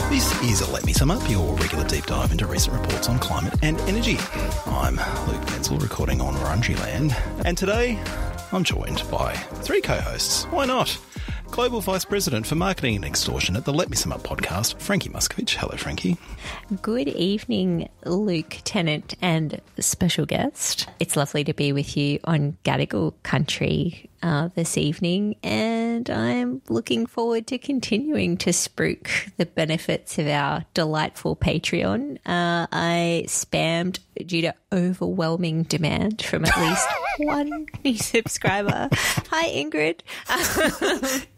This is Let Me Sum Up, your regular deep dive into recent reports on climate and energy. I'm Luke Menzel, recording on Wurundjeri land, and today I'm joined by three co-hosts. Why not? Global Vice President for Marketing and Extortion at the Let Me Sum Up podcast, Frankie Muscovich. Hello, Frankie. Good evening, Luke Tennant and special guest. It's lovely to be with you on Gadigal country this evening, and I'm looking forward to continuing to spruik the benefits of our delightful Patreon. I spammed due to overwhelming demand from at least one new subscriber. Hi, Ingrid.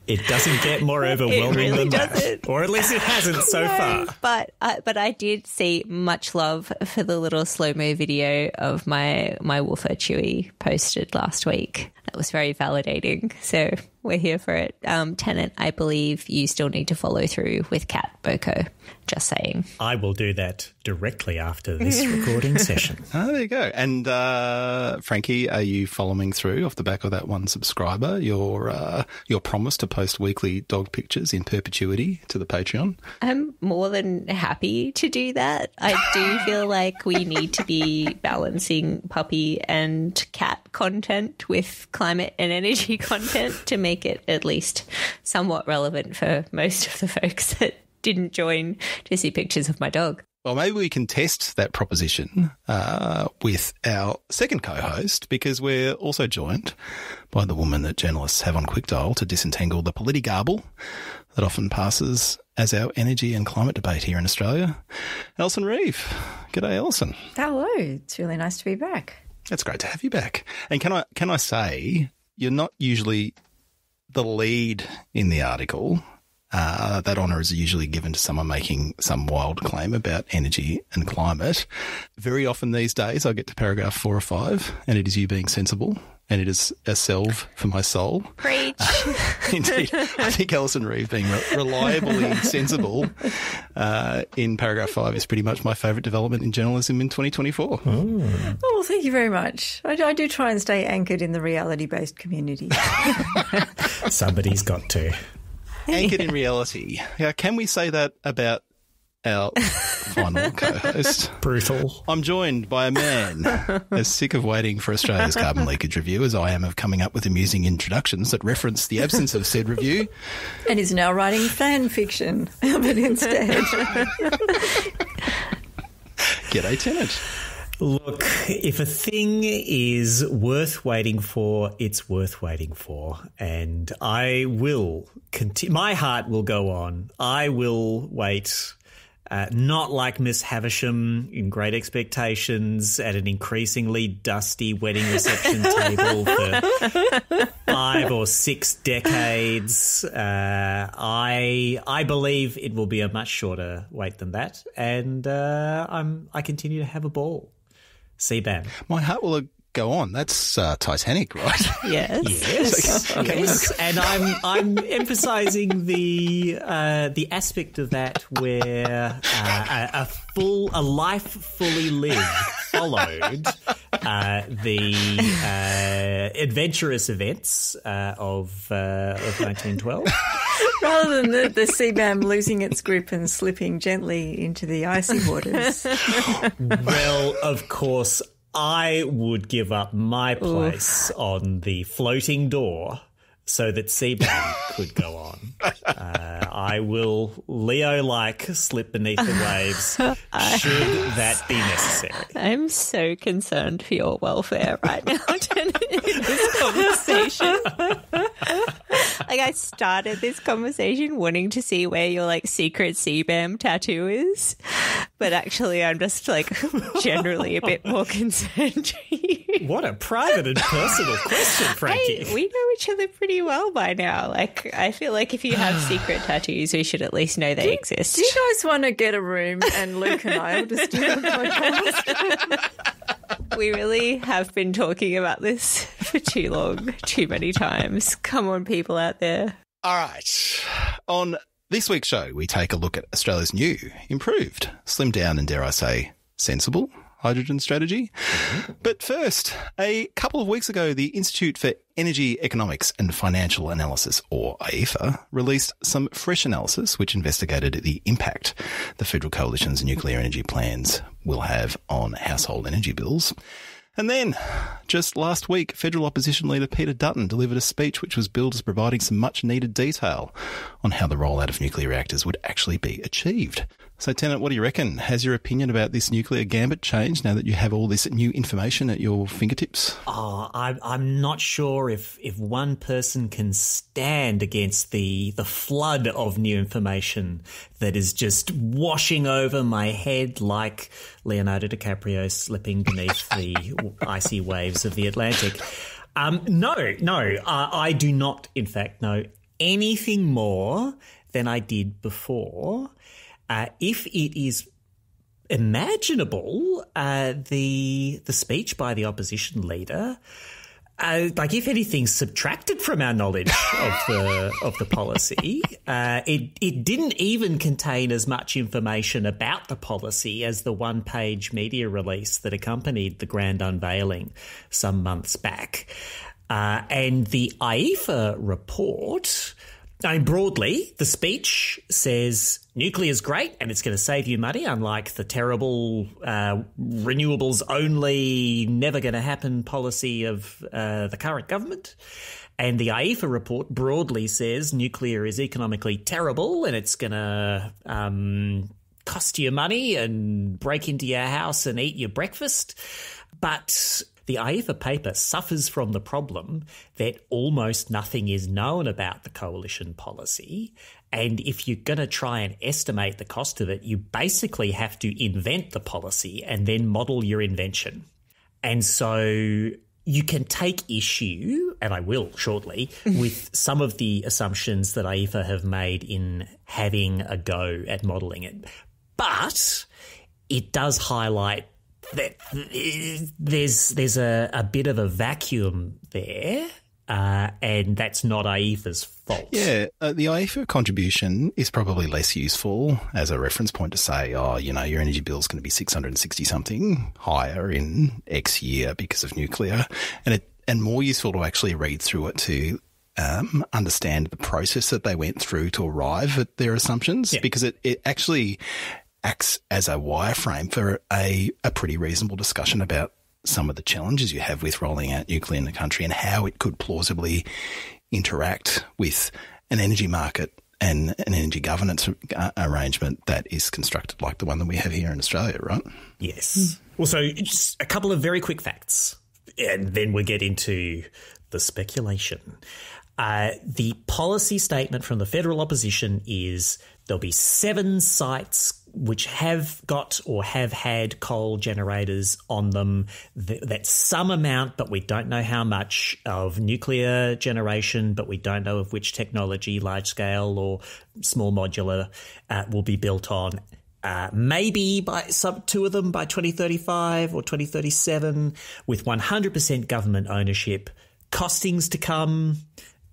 It doesn't get more overwhelming than that. Or at least it hasn't so far. But I did see much love for the little slow-mo video of my woofer Chewy posted last week. That was very validating. So we're here for it. Tennant, I believe you still need to follow through with Cat Boko. Just saying. I will do that directly after this recording session. Oh, there you go. And Frankie, are you following through off the back of that one subscriber, your promise to post weekly dog pictures in perpetuity to the Patreon? I'm more than happy to do that. I do feel like we need to be balancing puppy and cat content with climate and energy content to make it at least somewhat relevant for most of the folks that didn't join to see pictures of my dog. Well, maybe we can test that proposition with our second co-host, because we're also joined by the woman that journalists have on quick dial to disentangle the politigarble that often passes as our energy and climate debate here in Australia, Alison Reeve. G'day, Alison. Hello. It's really nice to be back. It's great to have you back. And can I say, you're not usually the lead in the article. That honour is usually given to someone making some wild claim about energy and climate. Very often these days I get to paragraph 4 or 5 and it is you being sensible, and it is a salve for my soul. Preach. Indeed. I think Alison Reeve being reliably sensible in paragraph 5 is pretty much my favourite development in journalism in 2024. Oh, well, thank you very much. I do try and stay anchored in the reality-based community. Somebody's got to. Anchored in reality. Yeah, can we say that about our final co-host? Brutal. I'm joined by a man as sick of waiting for Australia's carbon leakage review as I am of coming up with amusing introductions that reference the absence of said review. And is now writing fan fiction of it instead. G'day, Tennant. Look, if a thing is worth waiting for, it's worth waiting for. And I will continue. My heart will go on. I will wait, not like Miss Havisham in Great Expectations at an increasingly dusty wedding reception table for 5 or 6 decades. I believe it will be a much shorter wait than that. And I continue to have a ball. CBAM. My heart will go on. That's Titanic, right? Yes. Yes. Yes. And I'm emphasising the aspect of that where a life fully lived followed the adventurous events of 1912. Rather than the CBAM losing its grip and slipping gently into the icy waters. Well, of course, I would give up my place on the floating door so that CBAM could go on. I will, Leo-like, slip beneath the waves should that be necessary. I'm so concerned for your welfare right now in this conversation. Like, I started this conversation wanting to see where your, like, secret CBAM tattoo is, but actually I'm just, like, generally a bit more concerned. What a private and personal question, Frankie. Hey, we know each other pretty well by now. Like, I feel like if you have secret tattoos, we should at least know they exist. Do you guys want to get a room and Luke and I will just do the podcast? We really have been talking about this for too long, too many times. Come on, people out there. All right. On this week's show, we take a look at Australia's new, improved, slimmed down and, dare I say, sensible hydrogen strategy. But first, a couple of weeks ago, the Institute for Energy Economics and Financial Analysis, or IEFA, released some fresh analysis which investigated the impact the federal coalition's nuclear energy plans will have on household energy bills. And then, just last week, federal opposition leader Peter Dutton delivered a speech which was billed as providing some much-needed detail on how the rollout of nuclear reactors would actually be achieved. So, Tennant, what do you reckon? Has your opinion about this nuclear gambit changed now that you have all this new information at your fingertips? Oh, I'm not sure if one person can stand against the flood of new information that is just washing over my head like Leonardo DiCaprio slipping beneath the icy waves of the Atlantic. I do not, in fact, know anything more than I did before. If it is imaginable, the speech by the opposition leader, if anything, subtracted from our knowledge of the policy, it didn't even contain as much information about the policy as the one-page media release that accompanied the grand unveiling some months back. And the IEFA report, broadly, the speech says nuclear is great and it's going to save you money, unlike the terrible renewables only, never going to happen policy of the current government. And the IEFA report broadly says nuclear is economically terrible and it's going to cost you money and break into your house and eat your breakfast. But the IEFA paper suffers from the problem that almost nothing is known about the coalition policy. And if you're going to try and estimate the cost of it, you basically have to invent the policy and then model your invention. And so you can take issue, and I will shortly, with some of the assumptions that IEFA have made in having a go at modelling it. But it does highlight that there's a bit of a vacuum there, and that's not IEFA's fault. Yeah, the IEFA contribution is probably less useful as a reference point to say, your energy bill is going to be 660-something higher in X year because of nuclear, and more useful to actually read through it to understand the process that they went through to arrive at their assumptions, because it actually acts as a wireframe for a pretty reasonable discussion about some of the challenges you have with rolling out nuclear in the country and how it could plausibly interact with an energy market and an energy governance arrangement that is constructed like the one that we have here in Australia, right? Yes. Well, so just a couple of very quick facts, and then we'll get into the speculation. The policy statement from the federal opposition is there'll be 7 sites which have got or have had coal generators on them. That's some amount, but we don't know how much, of nuclear generation, but we don't know of which technology, large scale or small modular, will be built on. Maybe by 2 of them by 2035 or 2037, with 100% government ownership, costings to come,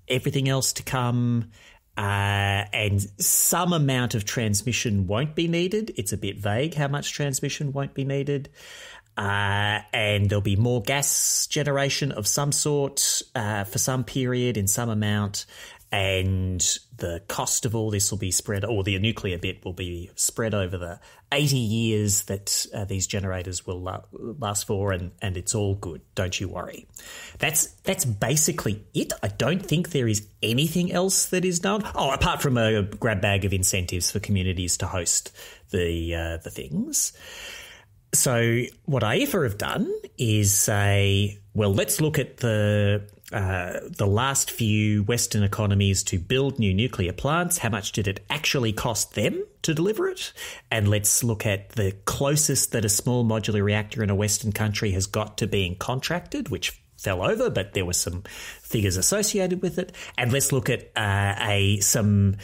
everything else to come, and some amount of transmission won't be needed. It's a bit vague how much transmission won't be needed. And there'll be more gas generation of some sort for some period in some amount. And the cost of all this will be spread, or the nuclear bit will be spread over the 80 years that these generators will last for, and it's all good. Don't you worry. That's basically it. I don't think there is anything else that is known. Oh, apart from a grab bag of incentives for communities to host the things. So what IEFA have done is say, well, let's look at the last few Western economies to build new nuclear plants. How much did it actually cost them to deliver it? And let's look at the closest that a small modular reactor in a Western country has got to being contracted, which fell over, but there were some figures associated with it. And let's look at some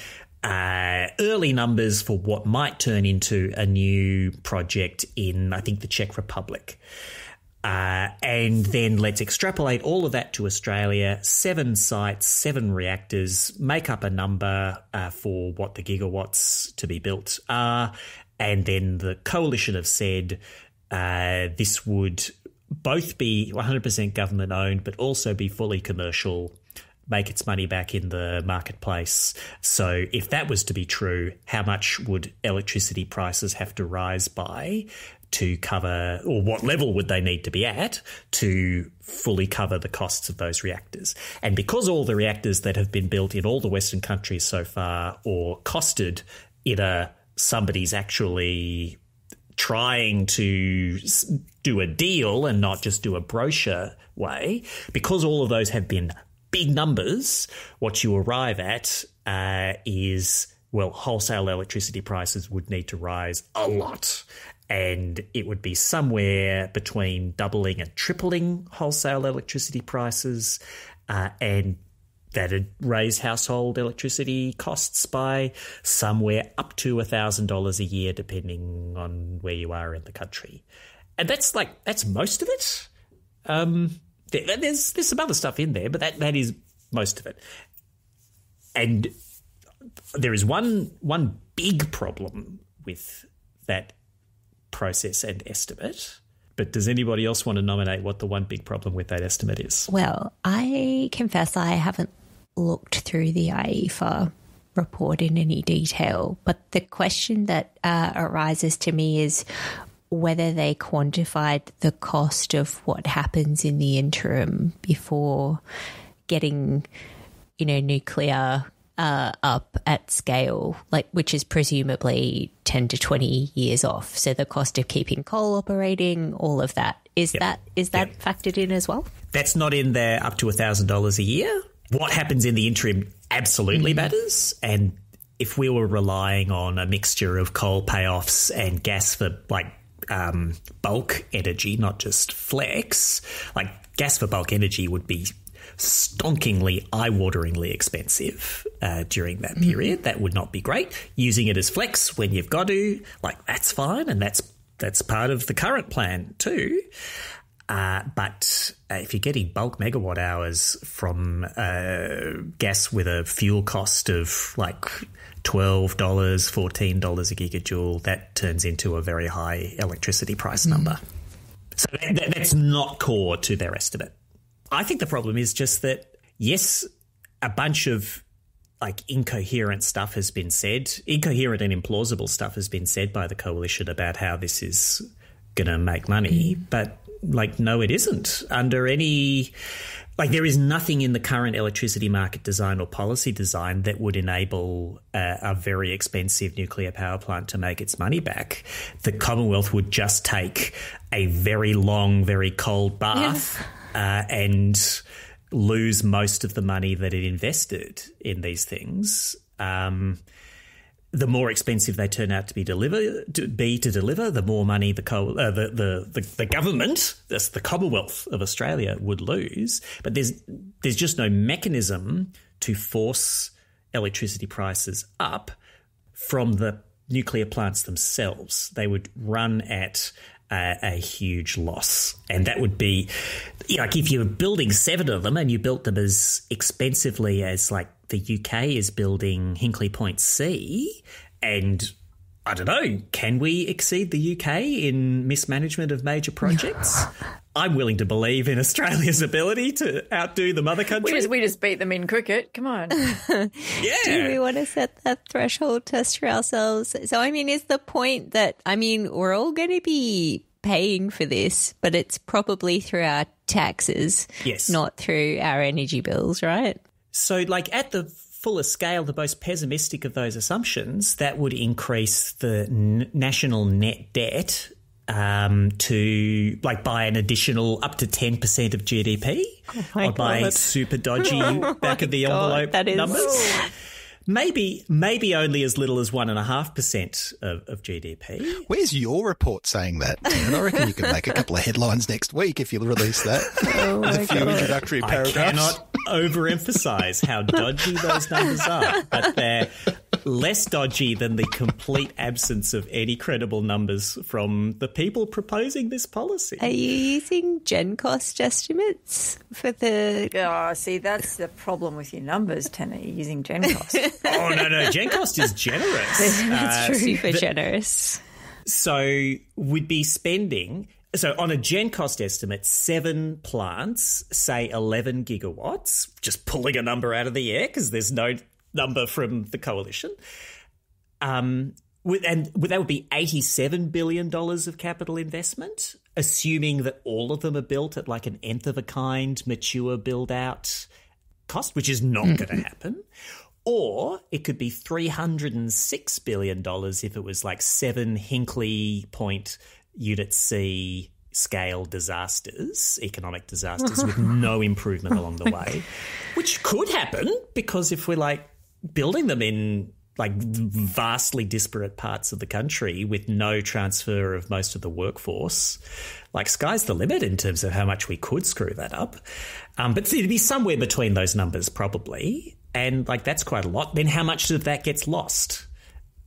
early numbers for what might turn into a new project in, I think, the Czech Republic. And then let's extrapolate all of that to Australia. 7 sites, 7 reactors, make up a number for what the gigawatts to be built are. And then the coalition have said this would both be 100% government owned, but also be fully commercial, make its money back in the marketplace. So if that was to be true, how much would electricity prices have to rise by to cover, or what level would they need to be at to fully cover the costs of those reactors? And because all the reactors that have been built in all the Western countries so far, or costed in somebody's actually trying to do a deal and not just do a brochure way, because all of those have been big numbers, what you arrive at is, well, wholesale electricity prices would need to rise a lot. And it would be somewhere between doubling and tripling wholesale electricity prices, and that'd raise household electricity costs by somewhere up to $1,000 a year, depending on where you are in the country. And that's most of it. There's some other stuff in there, but that is most of it. And there is one big problem with that process and estimate. But does anybody else want to nominate what the one big problem with that estimate is? Well, I confess I haven't looked through the IEFA report in any detail, but the question that arises to me is whether they quantified the cost of what happens in the interim before getting, nuclear up at scale, which is presumably 10 to 20 years off. So the cost of keeping coal operating, all of that. Is that factored in as well? That's not in there up to $1,000 a year. What happens in the interim absolutely matters. And if we were relying on a mixture of coal payoffs and gas for bulk energy, not just flex, gas for bulk energy would be stonkingly, eye-wateringly expensive during that period. That would not be great. Using it as flex when you've got to, that's fine, and that's part of the current plan too. But if you're getting bulk megawatt hours from gas with a fuel cost of $12, $14 a gigajoule, that turns into a very high electricity price number. So that's not core to their estimate. I think the problem is just that, yes, a bunch of incoherent stuff has been said, incoherent and implausible stuff has been said by the coalition about how this is going to make money, but no, it isn't. Under any, there is nothing in the current electricity market design or policy design that would enable a very expensive nuclear power plant to make its money back. The Commonwealth would just take a very long, very cold bath and lose most of the money that it invested in these things. The more expensive they turn out to be to deliver, the more money the government, that's the Commonwealth of Australia, would lose. But there's just no mechanism to force electricity prices up from the nuclear plants themselves. They would run at a huge loss. And that would be, if you're building 7 of them and you built them as expensively as the UK is building Hinkley Point C, and I don't know, can we exceed the UK in mismanagement of major projects? I'm willing to believe in Australia's ability to outdo the mother country. We just beat them in cricket. Come on. Yeah. Do we want to set that threshold test for ourselves? So, is the point that, we're all going to be paying for this, but it's probably through our taxes, yes, not through our energy bills, right? So, at the fuller scale, the most pessimistic of those assumptions, that would increase the national net debt to by an additional up to 10% of GDP, or by super dodgy back of the envelope numbers. Maybe only as little as 1.5% of GDP. Where's your report saying that? And I reckon you could make a couple of headlines next week if you release that. With a few introductory paragraphs. I cannot overemphasize how dodgy those numbers are, but they're less dodgy than the complete absence of any credible numbers from the people proposing this policy. Are you using gen cost estimates for the... Oh, see, that's the problem with your numbers, Tanner. You're using gen cost. Oh, no, gen cost is generous. That's true for generous. So we'd be spending... So on a gen cost estimate, 7 plants, say 11 gigawatts, just pulling a number out of the air because there's no number from the coalition. That would be $87 billion of capital investment, assuming that all of them are built at like an nth of a kind, mature build-out cost, which is not going to happen. Or it could be $306 billion if it was like 7 Hinkley Point Unit C scale disasters, economic disasters with no improvement along the way, which could happen because if we're like building them in like vastly disparate parts of the country with no transfer of most of the workforce, like sky's the limit in terms of how much we could screw that up. But it'd be somewhere between those numbers probably. And like that's quite a lot. Then how much of that gets lost?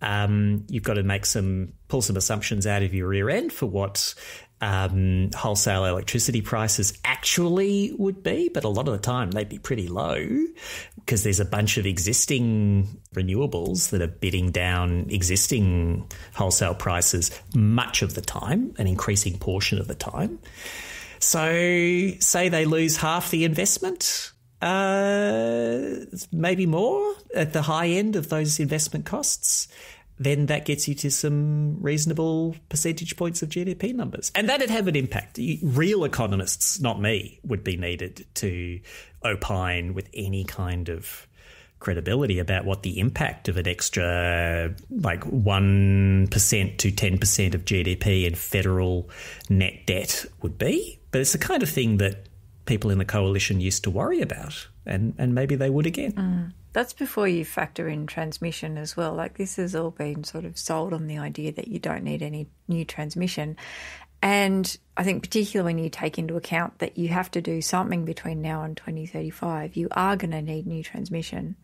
You've got to pull some assumptions out of your rear end for what wholesale electricity prices actually would be, but a lot of the time they'd be pretty low because there's a bunch of existing renewables that are bidding down existing wholesale prices much of the time, an increasing portion of the time. So say they lose half the investment, maybe more at the high end of those investment costs, then that gets you to some reasonable percentage points of GDP numbers. And that'd have an impact. Real economists, not me, would be needed to opine with any kind of credibility about what the impact of an extra like 1% to 10% of GDP in federal net debt would be. But it's the kind of thing that people in the coalition used to worry about, and maybe they would again. That's before you factor in transmission as well. Like this has all been sort of sold on the idea that you don't need any new transmission. And I think particularly when you take into account that you have to do something between now and 2035, you are going to need new transmission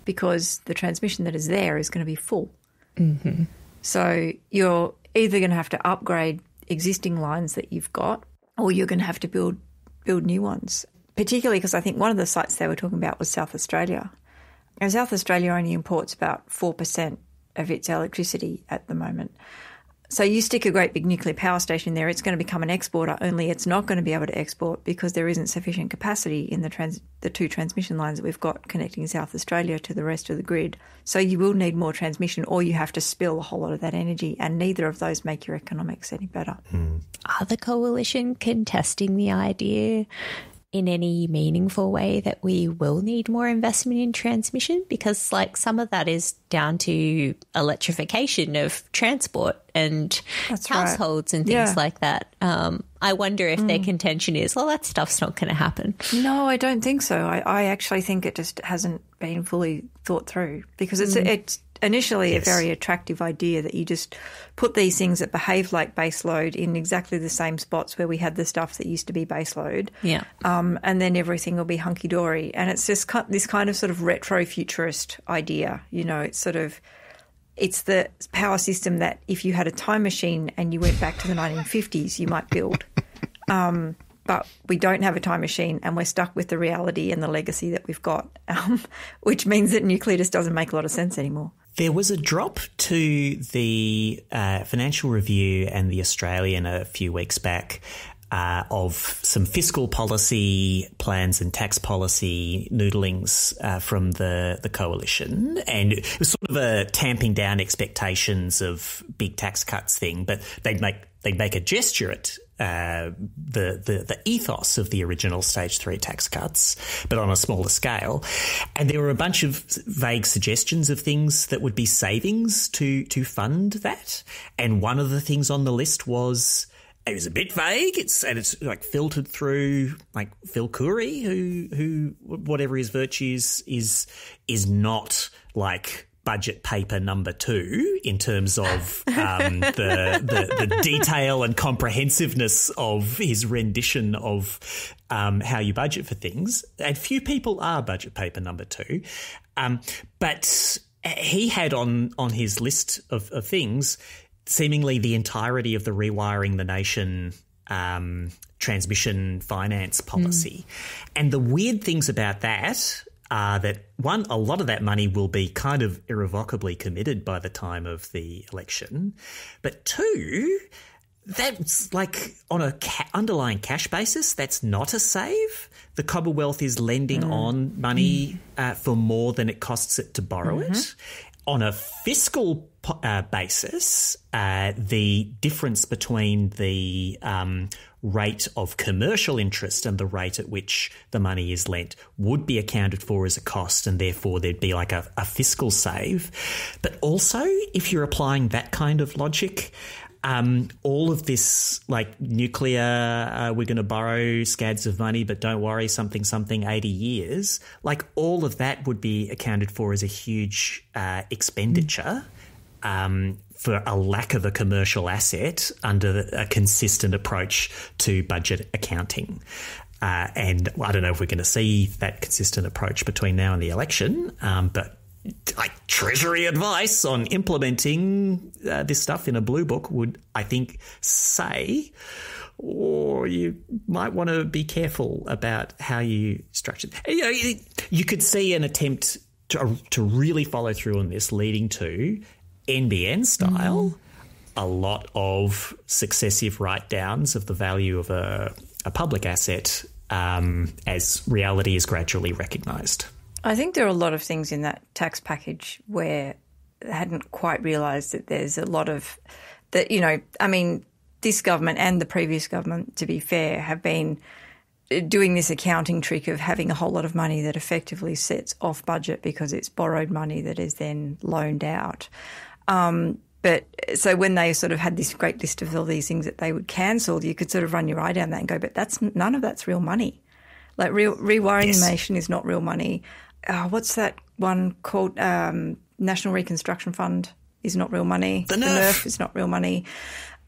because the transmission that is there is going to be full. Mm-hmm. So you're either going to have to upgrade existing lines that you've got or you're going to have to build new ones, particularly because I think one of the sites they were talking about was South Australia. And South Australia only imports about 4% of its electricity at the moment. So you stick a great big nuclear power station there, it's going to become an exporter, only it's not going to be able to export because there isn't sufficient capacity in the 2 transmission lines that we've got connecting South Australia to the rest of the grid. So you will need more transmission or you have to spill a whole lot of that energy, and neither of those make your economics any better. Are the coalition contesting the idea in any meaningful way that we will need more investment in transmission? Because like some of that is down to electrification of transport and households and things like that. I wonder if their contention is, well, that stuff's not going to happen. No, I don't think so. I actually think it just hasn't been fully thought through because it's initially a very attractive idea that you just put these things that behave like baseload in exactly the same spots where we had the stuff that used to be baseload. Yeah. And then everything will be hunky-dory. And it's just this kind of sort of retro-futurist idea. You know, it's the power system that if you had a time machine and you went back to the 1950s, you might build. But we don't have a time machine and we're stuck with the reality and the legacy that we've got, which means that nuclear just doesn't make a lot of sense anymore. There was a drop to the Financial Review and the Australian a few weeks back of some fiscal policy plans and tax policy noodlings from the coalition. And it was sort of a tamping down expectations of big tax cuts thing, but they'd make a gesture at the ethos of the original Stage 3 tax cuts, but on a smaller scale. And there were a bunch of vague suggestions of things that would be savings to fund that. And one of the things on the list was, it was a bit vague. It's like filtered through like Phil Coorey, who whatever his virtues is not like budget paper number 2 in terms of the detail and comprehensiveness of his rendition of how you budget for things. And few people are budget paper number 2. But he had on his list of things seemingly the entirety of the Rewiring the Nation transmission finance policy. And the weird things about that are that, one, a lot of that money will be kind of irrevocably committed by the time of the election. But two, that's like on a underlying cash basis, that's not a save. The Commonwealth is lending on money for more than it costs it to borrow it. On a fiscal basis, the difference between the rate of commercial interest and the rate at which the money is lent would be accounted for as a cost, and therefore there'd be like a fiscal save. But also, if you're applying that kind of logic, all of this, like nuclear, we're going to borrow scads of money, but don't worry, something, 80 years, like all of that would be accounted for as a huge expenditure for a lack of a commercial asset under a consistent approach to budget accounting. And I don't know if we're going to see that consistent approach between now and the election, but like Treasury advice on implementing this stuff in a blue book would, I think, say, or you might want to be careful about how you structure it. You could see an attempt to really follow through on this, leading to NBN style, a lot of successive write-downs of the value of a public asset as reality is gradually recognised. I think there are a lot of things in that tax package where they hadn't quite realised that there's a lot of that, I mean, this government and the previous government, to be fair, have been doing this accounting trick of having a whole lot of money that effectively sits off budget because it's borrowed money that is then loaned out. But so when they sort of had this great list of all these things that they would cancel, you could sort of run your eye down that and go, but none of that's real money. Like rewiring the nation is not real money. What's that one called? National Reconstruction Fund is not real money. The NERF is not real money.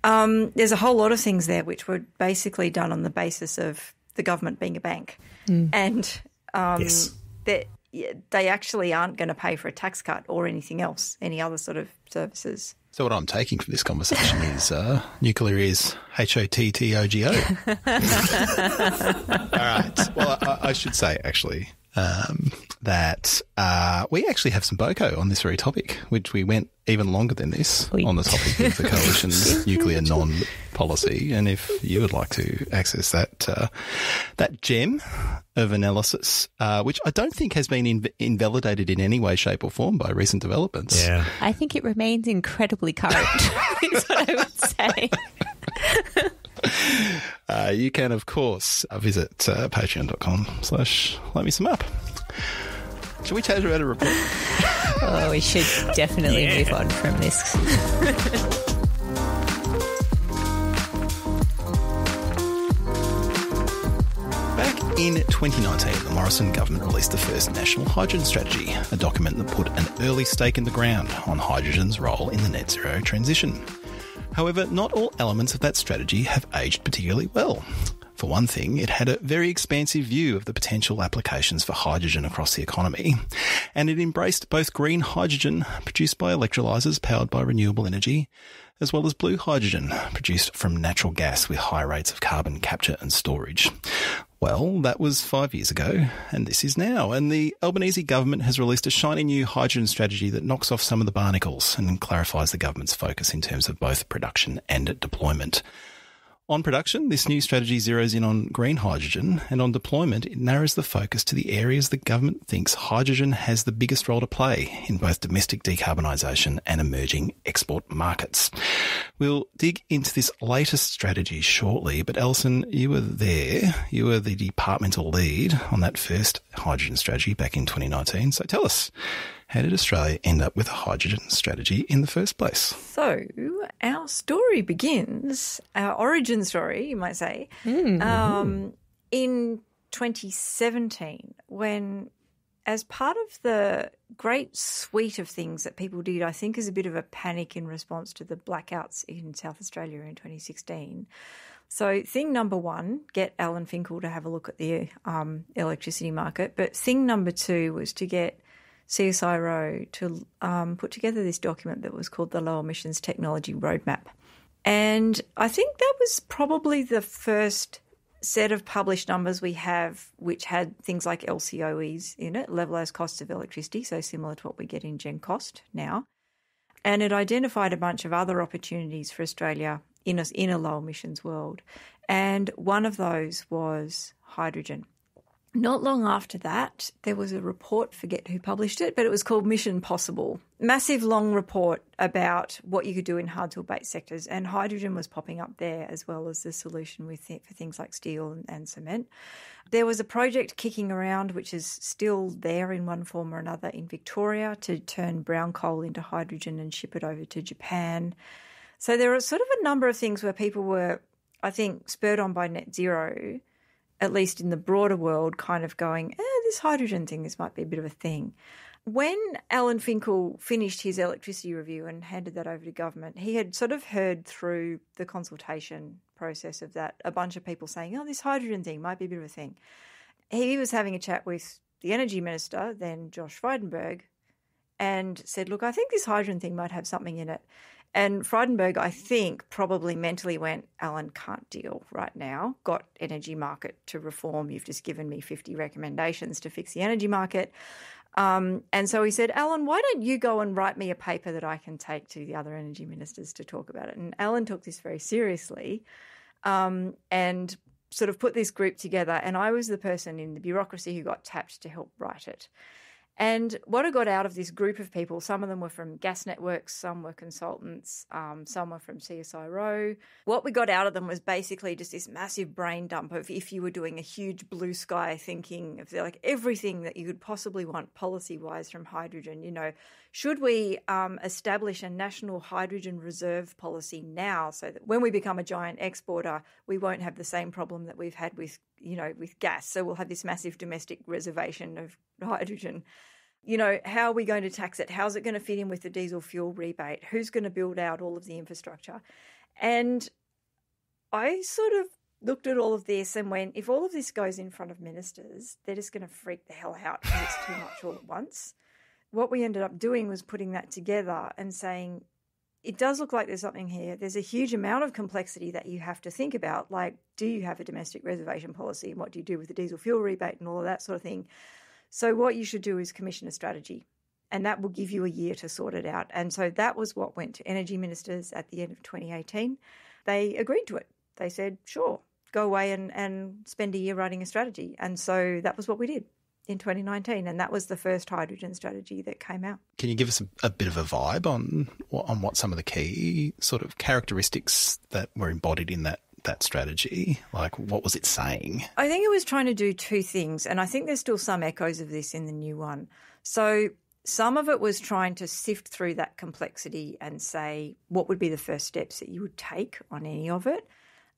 There's a whole lot of things there which were basically done on the basis of the government being a bank. And they actually aren't going to pay for a tax cut or anything else, any other sort of services. So what I'm taking from this conversation is nuclear is HOTTOGO. All right. Well, I should say, actually, that we actually have some BOCO on this very topic, which we went even longer than this on the topic of the Coalition's nuclear non-policy. And if you would like to access that gem of analysis, which I don't think has been invalidated in any way, shape or form by recent developments. Yeah. I think it remains incredibly current, is what I would say. You can, of course, visit patreon.com/LetMeSumUp. Shall we chat about a report? Oh, we should definitely move on from this. Back in 2019, the Morrison government released the first National Hydrogen Strategy, a document that put an early stake in the ground on hydrogen's role in the net zero transition. However, not all elements of that strategy have aged particularly well. For one thing, it had a very expansive view of the potential applications for hydrogen across the economy, and it embraced both green hydrogen produced by electrolyzers powered by renewable energy, as well as blue hydrogen produced from natural gas with high rates of carbon capture and storage. Well, that was 5 years ago, and this is now. And the Albanese government has released a shiny new hydrogen strategy that knocks off some of the barnacles and clarifies the government's focus in terms of both production and deployment. On production, this new strategy zeroes in on green hydrogen, and on deployment, it narrows the focus to the areas the government thinks hydrogen has the biggest role to play in both domestic decarbonisation and emerging export markets. We'll dig into this latest strategy shortly, but Alison, you were there. You were the departmental lead on that first hydrogen strategy back in 2019. So tell us, how did Australia end up with a hydrogen strategy in the first place? So our story begins, our origin story, you might say, in 2017 when, as part of the great suite of things that people did, I think as a bit of a panic in response to the blackouts in South Australia in 2016. So thing number one, get Alan Finkel to have a look at the electricity market. But thing number two was to get CSIRO to put together this document that was called the Low Emissions Technology Roadmap. And I think that was probably the first set of published numbers we have, which had things like LCOEs in it, levelized costs of electricity, so similar to what we get in Gen Cost now. And it identified a bunch of other opportunities for Australia in a low emissions world. And one of those was hydrogen. Not long after that, there was a report, forget who published it, but it was called Mission Possible. Massive long report about what you could do in hard-to-abate sectors, and hydrogen was popping up there as well as the solution for things like steel and cement. There was a project kicking around, which is still there in one form or another in Victoria, to turn brown coal into hydrogen and ship it over to Japan. So there are sort of a number of things where people were, I think, spurred on by net zero, at least in the broader world, kind of going, this hydrogen thing, this might be a bit of a thing. When Alan Finkel finished his electricity review and handed that over to government, he had sort of heard through the consultation process of that a bunch of people saying, this hydrogen thing might be a bit of a thing. He was having a chat with the Energy Minister, then Josh Frydenberg, and said, look, I think this hydrogen thing might have something in it. And Frydenberg, I think, probably mentally went, Alan, can't deal right now. Got energy market to reform. You've just given me 50 recommendations to fix the energy market. And so he said, Alan, why don't you go and write me a paper that I can take to the other energy ministers to talk about it? And Alan took this very seriously and sort of put this group together. And I was the person in the bureaucracy who got tapped to help write it. And what I got out of this group of people, some of them were from gas networks, some were consultants, some were from CSIRO. What we got out of them was basically just this massive brain dump of if you were doing a huge blue sky thinking of like everything that you could possibly want policy-wise from hydrogen. Should we establish a national hydrogen reserve policy now so that when we become a giant exporter, we won't have the same problem that we've had with gas. So we'll have this massive domestic reservation of hydrogen. How are we going to tax it? How's it going to fit in with the diesel fuel rebate? Who's going to build out all of the infrastructure? And I sort of looked at all of this and went, if all of this goes in front of ministers, they're just going to freak the hell out because it's too much all at once. What we ended up doing was putting that together and saying, it does look like there's something here. There's a huge amount of complexity that you have to think about, like, do you have a domestic reservation policy and what do you do with the diesel fuel rebate and all of that sort of thing? So what you should do is commission a strategy, and that will give you a year to sort it out. And so that was what went to energy ministers at the end of 2018. They agreed to it. They said, sure, go away and spend a year writing a strategy. And so that was what we did in 2019, and that was the first hydrogen strategy that came out. Can you give us a bit of a vibe on what some of the key sort of characteristics that were embodied in that strategy? Like, what was it saying? I think it was trying to do two things, and I think there's still some echoes of this in the new one. So some of it was trying to sift through that complexity and say what would be the first steps that you would take on any of it.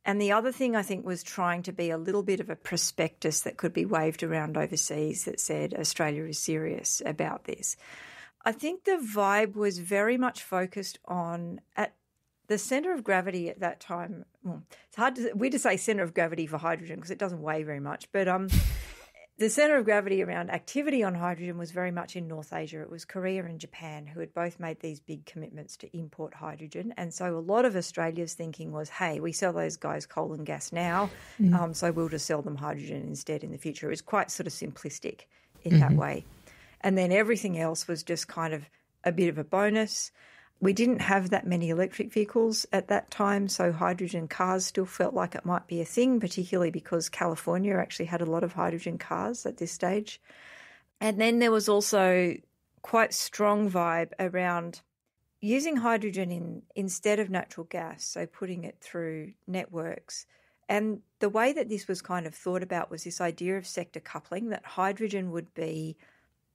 And the other thing I think was trying to be a little bit of a prospectus that could be waved around overseas that said Australia is serious about this. I think the vibe was very much focused on at the centre of gravity at that time. Well, it's weird to say centre of gravity for hydrogen because it doesn't weigh very much, but the centre of gravity around activity on hydrogen was very much in North Asia. It was Korea and Japan who had both made these big commitments to import hydrogen. And so a lot of Australia's thinking was, hey, we sell those guys coal and gas now, so we'll just sell them hydrogen instead in the future. It was quite sort of simplistic in that way. And then everything else was just kind of a bit of a bonus. We didn't have that many electric vehicles at that time, so hydrogen cars still felt like it might be a thing, particularly because California actually had a lot of hydrogen cars at this stage. And then there was also quite strong vibe around using hydrogen instead of natural gas, so putting it through networks. And the way that this was kind of thought about was this idea of sector coupling, that hydrogen would be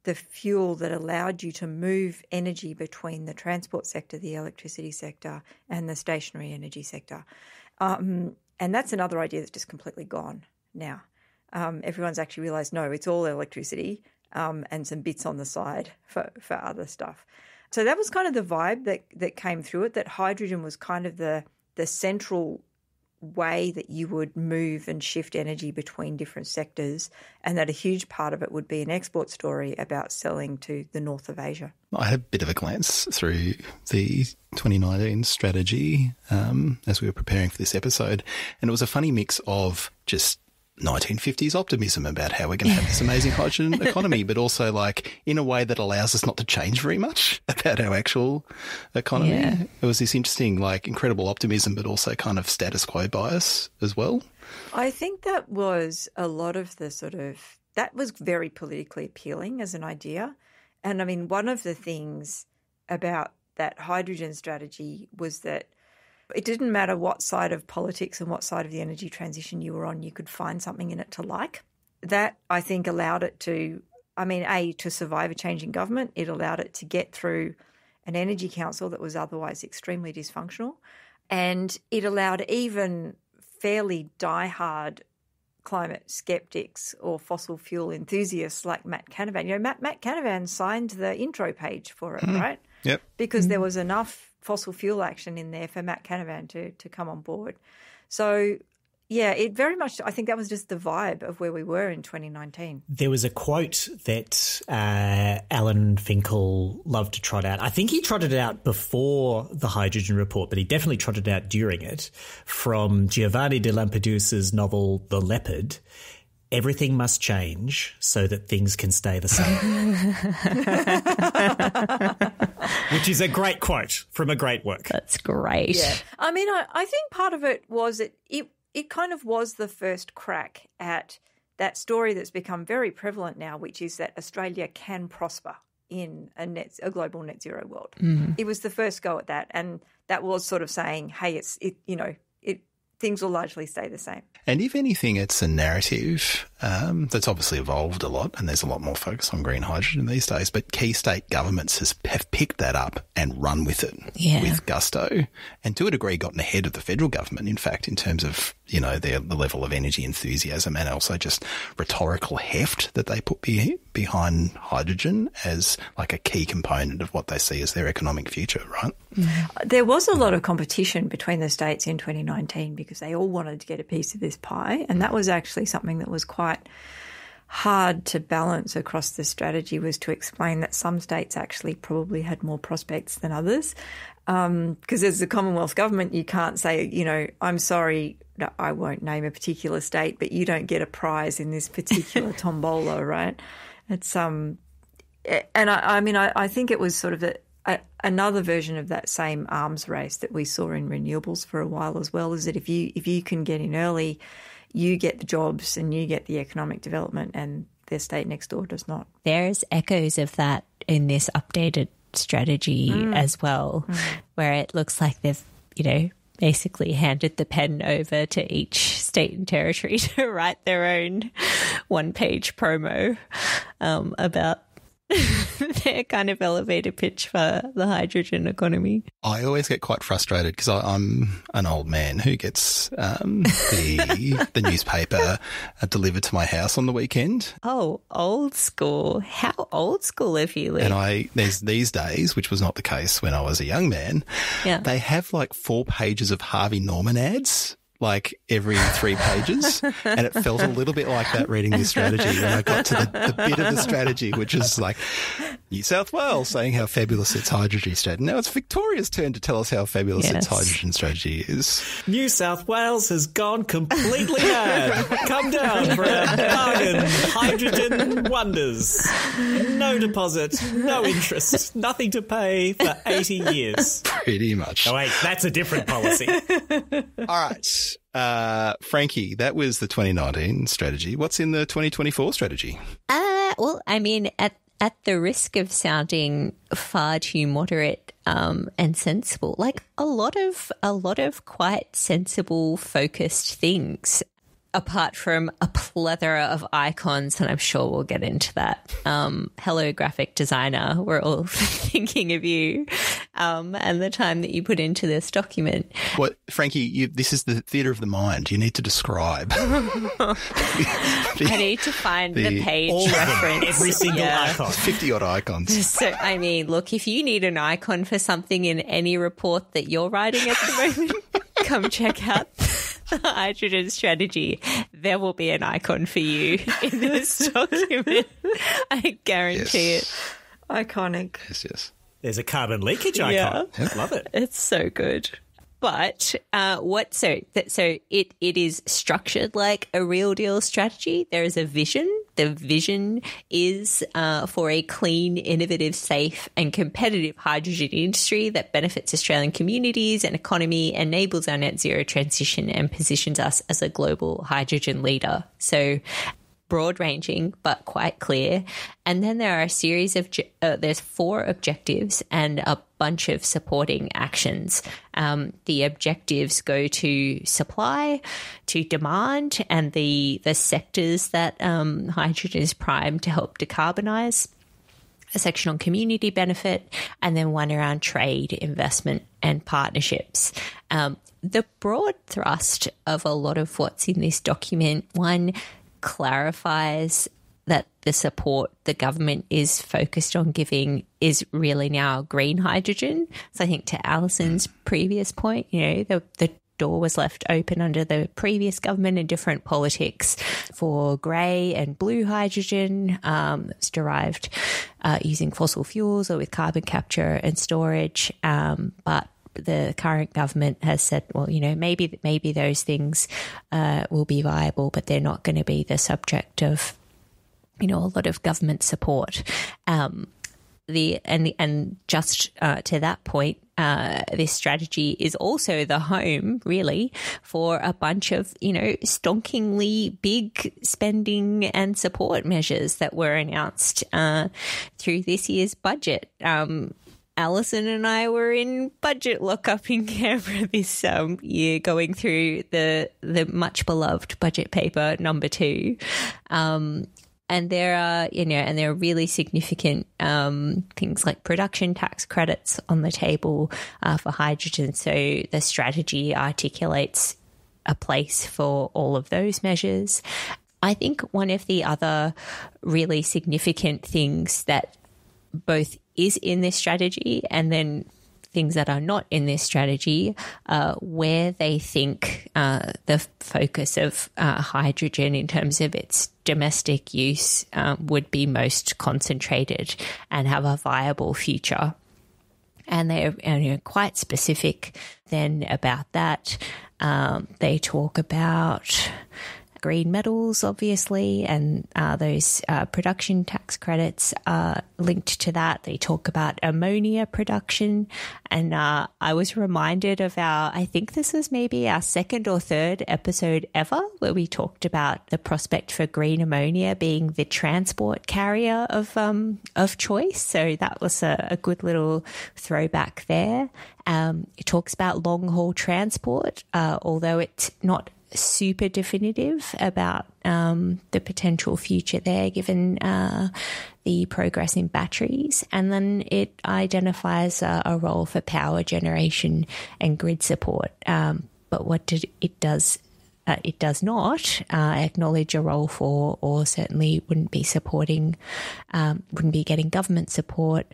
the fuel that allowed you to move energy between the transport sector, the electricity sector, and the stationary energy sector. And that's another idea that's just completely gone now. Everyone's actually realised, no, it's all electricity and some bits on the side for other stuff. So that was kind of the vibe that came through it, that hydrogen was kind of the central way that you would move and shift energy between different sectors, and that a huge part of it would be an export story about selling to the north of Asia. I had a bit of a glance through the 2019 strategy as we were preparing for this episode, and it was a funny mix of just 1950s optimism about how we're going to have this amazing hydrogen economy, but also like in a way that allows us not to change very much about our actual economy. Yeah. It was this interesting, like incredible optimism, but also kind of status quo bias as well. I think that was a lot of that was very politically appealing as an idea. And I mean, one of the things about that hydrogen strategy was that it didn't matter what side of politics and what side of the energy transition you were on, you could find something in it to like. That, I think, allowed it to, to survive a changing government. It allowed it to get through an energy council that was otherwise extremely dysfunctional. And it allowed even fairly diehard climate skeptics or fossil fuel enthusiasts like Matt Canavan. You know, Matt Canavan signed the intro page for it, right? Yep. Because there was enough fossil fuel action in there for Matt Canavan to come on board. So, yeah, it very much, I think that was just the vibe of where we were in 2019. There was a quote that Alan Finkel loved to trot out. I think he trotted it out before the hydrogen report, but he definitely trotted it out during it, from Giovanni de Lampedusa's novel The Leopard. Everything must change so that things can stay the same. Which is a great quote from a great work. That's great. Yeah. I mean, I think part of it was it kind of was the first crack at that story that's become very prevalent now, which is that Australia can prosper in a global net zero world. Mm-hmm. It was the first go at that, and that was sort of saying, hey, things will largely stay the same. And if anything, it's a narrative that's obviously evolved a lot, and there's a lot more focus on green hydrogen these days, but key state governments have picked that up and run with it with gusto, and to a degree gotten ahead of the federal government, in fact, in terms of, you know, the level of energy enthusiasm and also just rhetorical heft that they put behind hydrogen as like a key component of what they see as their economic future, right? Mm-hmm. There was a lot of competition between the states in 2019 because they all wanted to get a piece of this pie, and that was actually something that was quite hard to balance across the strategy, was to explain that some states actually probably had more prospects than others. Because as the Commonwealth government, you can't say, you know, I'm sorry, no, I won't name a particular state, but you don't get a prize in this particular tombola, right? It's and I think it was sort of another version of that same arms race that we saw in renewables for a while as well, is that if you can get in early, you get the jobs and you get the economic development, and their state next door does not. There's echoes of that in this updated strategy as well, where it looks like they've, you know, basically handed the pen over to each state and territory to write their own one-page promo about their kind of elevator pitch for the hydrogen economy. I always get quite frustrated because I'm an old man who gets the newspaper delivered to my house on the weekend. Oh, old school. How old school have you lived? And there's these days, which was not the case when I was a young man, they have like 4 pages of Harvey Norman ads, like every 3 pages, and it felt a little bit like that reading this strategy when I got to the bit of the strategy, which is like New South Wales saying how fabulous its hydrogen strategy. Now it's Victoria's turn to tell us how fabulous its hydrogen strategy is. New South Wales has gone completely mad. Come down for our bargain hydrogen wonders. No deposit, no interest, nothing to pay for 80 years. Pretty much. Oh, wait, that's a different policy. All right. Frankie, that was the 2019 strategy. What's in the 2024 strategy? Well, I mean, at the risk of sounding far too moderate and sensible, like a lot of quite sensible, focused things, apart from a plethora of icons, and I'm sure we'll get into that. Hello, graphic designer, we're all thinking of you and the time that you put into this document. What, Frankie, this is the theatre of the mind. You need to describe. I need to find the page reference. Every single icon. 50-odd icons. So, I mean, look, if you need an icon for something in any report that you're writing at the moment, come check out the hydrogen strategy. There will be an icon for you in this document. I guarantee it. Iconic. Yes. There's a carbon leakage icon. Yeah. Love it. It's so good. But it is structured like a real deal strategy. There is a vision. The vision is for a clean, innovative, safe and competitive hydrogen industry that benefits Australian communities and economy, enables our net zero transition and positions us as a global hydrogen leader. So broad-ranging but quite clear. And then there are a series of there's 4 objectives and a bunch of supporting actions. The objectives go to supply, to demand, and the sectors that hydrogen is primed to help decarbonise. A section on community benefit, and then one around trade, investment, and partnerships. The broad thrust of a lot of what's in this document, one, clarifies that the support the government is focused on giving is really now green hydrogen. So I think to Alison's previous point, the door was left open under the previous government and different politics for grey and blue hydrogen. It's derived using fossil fuels or with carbon capture and storage. But the current government has said, well, maybe those things will be viable, but they're not going to be the subject of, a lot of government support. To that point, this strategy is also the home, really, for a bunch of, stonkingly big spending and support measures that were announced through this year's budget. Alison and I were in budget lockup in Canberra this year, going through the much beloved budget paper number 2. And there are, really significant things like production tax credits on the table for hydrogen. So the strategy articulates a place for all of those measures. I think one of the other really significant things that both is in this strategy and then things that are not in this strategy, where they think the focus of hydrogen in terms of its domestic use would be most concentrated and have a viable future. And they're quite specific then about that. They talk about green metals, obviously, and those production tax credits are linked to that. They talk about ammonia production. And I was reminded of I think this was maybe our 2nd or 3rd episode ever, where we talked about the prospect for green ammonia being the transport carrier of choice. So that was a good little throwback there. It talks about long-haul transport, although it's not super definitive about the potential future there, given the progress in batteries. And then it identifies a role for power generation and grid support. But what it does not acknowledge a role for, or certainly wouldn't be supporting, wouldn't be getting government support,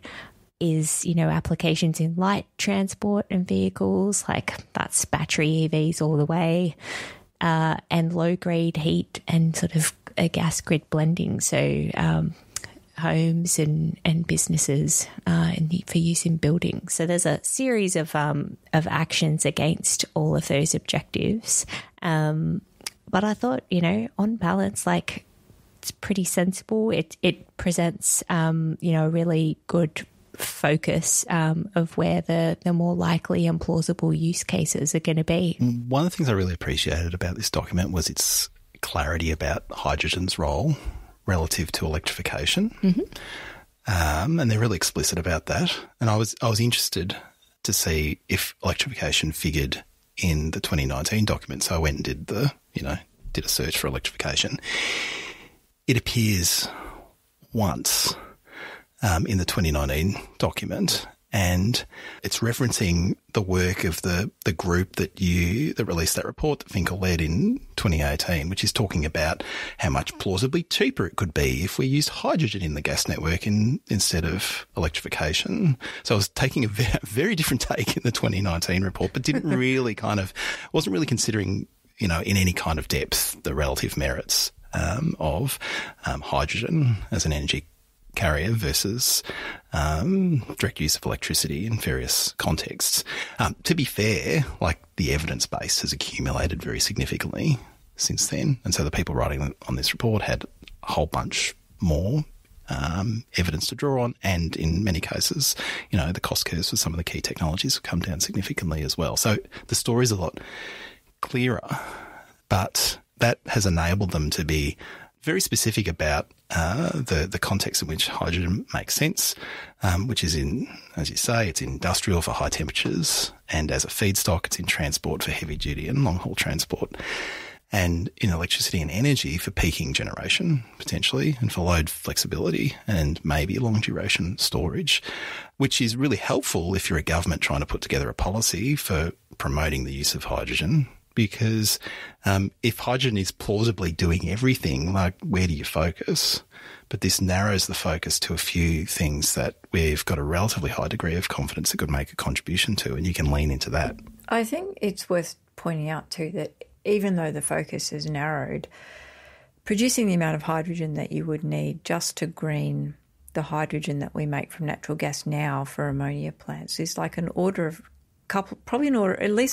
is, applications in light transport and vehicles, like that's battery EVs all the way. And low-grade heat and sort of a gas grid blending, so homes and businesses for use in buildings. So there's a series of actions against all of those objectives. But I thought, on balance, it's pretty sensible. It presents, a really good focus of where the more likely and plausible use cases are going to be. One of the things I really appreciated about this document was its clarity about hydrogen's role relative to electrification. Mm-hmm. And they're really explicit about that. And I was interested to see if electrification figured in the 2019 document. So I went and did a search for electrification. It appears once in the 2019 document, and it's referencing the work of the group that released that report that Finkel led in 2018, which is talking about how much plausibly cheaper it could be if we used hydrogen in the gas network instead of electrification. So I was taking a very different take in the 2019 report, but didn't really wasn't really considering, in any kind of depth, the relative merits of hydrogen as an energy carrier versus direct use of electricity in various contexts. To be fair, like the evidence base has accumulated very significantly since then. And so the people writing on this report had a whole bunch more evidence to draw on. And in many cases, the cost curves for some of the key technologies have come down significantly as well. So the story's a lot clearer, but that has enabled them to be very specific about the context in which hydrogen makes sense, which is in, as you say, it's industrial for high temperatures, and as a feedstock, it's in transport for heavy duty and long haul transport, and in electricity and energy for peaking generation, potentially, and for load flexibility and maybe long duration storage, which is really helpful if you're a government trying to put together a policy for promoting the use of hydrogen. Because if hydrogen is plausibly doing everything, like, where do you focus? But this narrows the focus to a few things that we've got a relatively high degree of confidence that could make a contribution to, and you can lean into that. I think it's worth pointing out too that even though the focus is narrowed, producing the amount of hydrogen that you would need just to green the hydrogen that we make from natural gas now for ammonia plants is like at least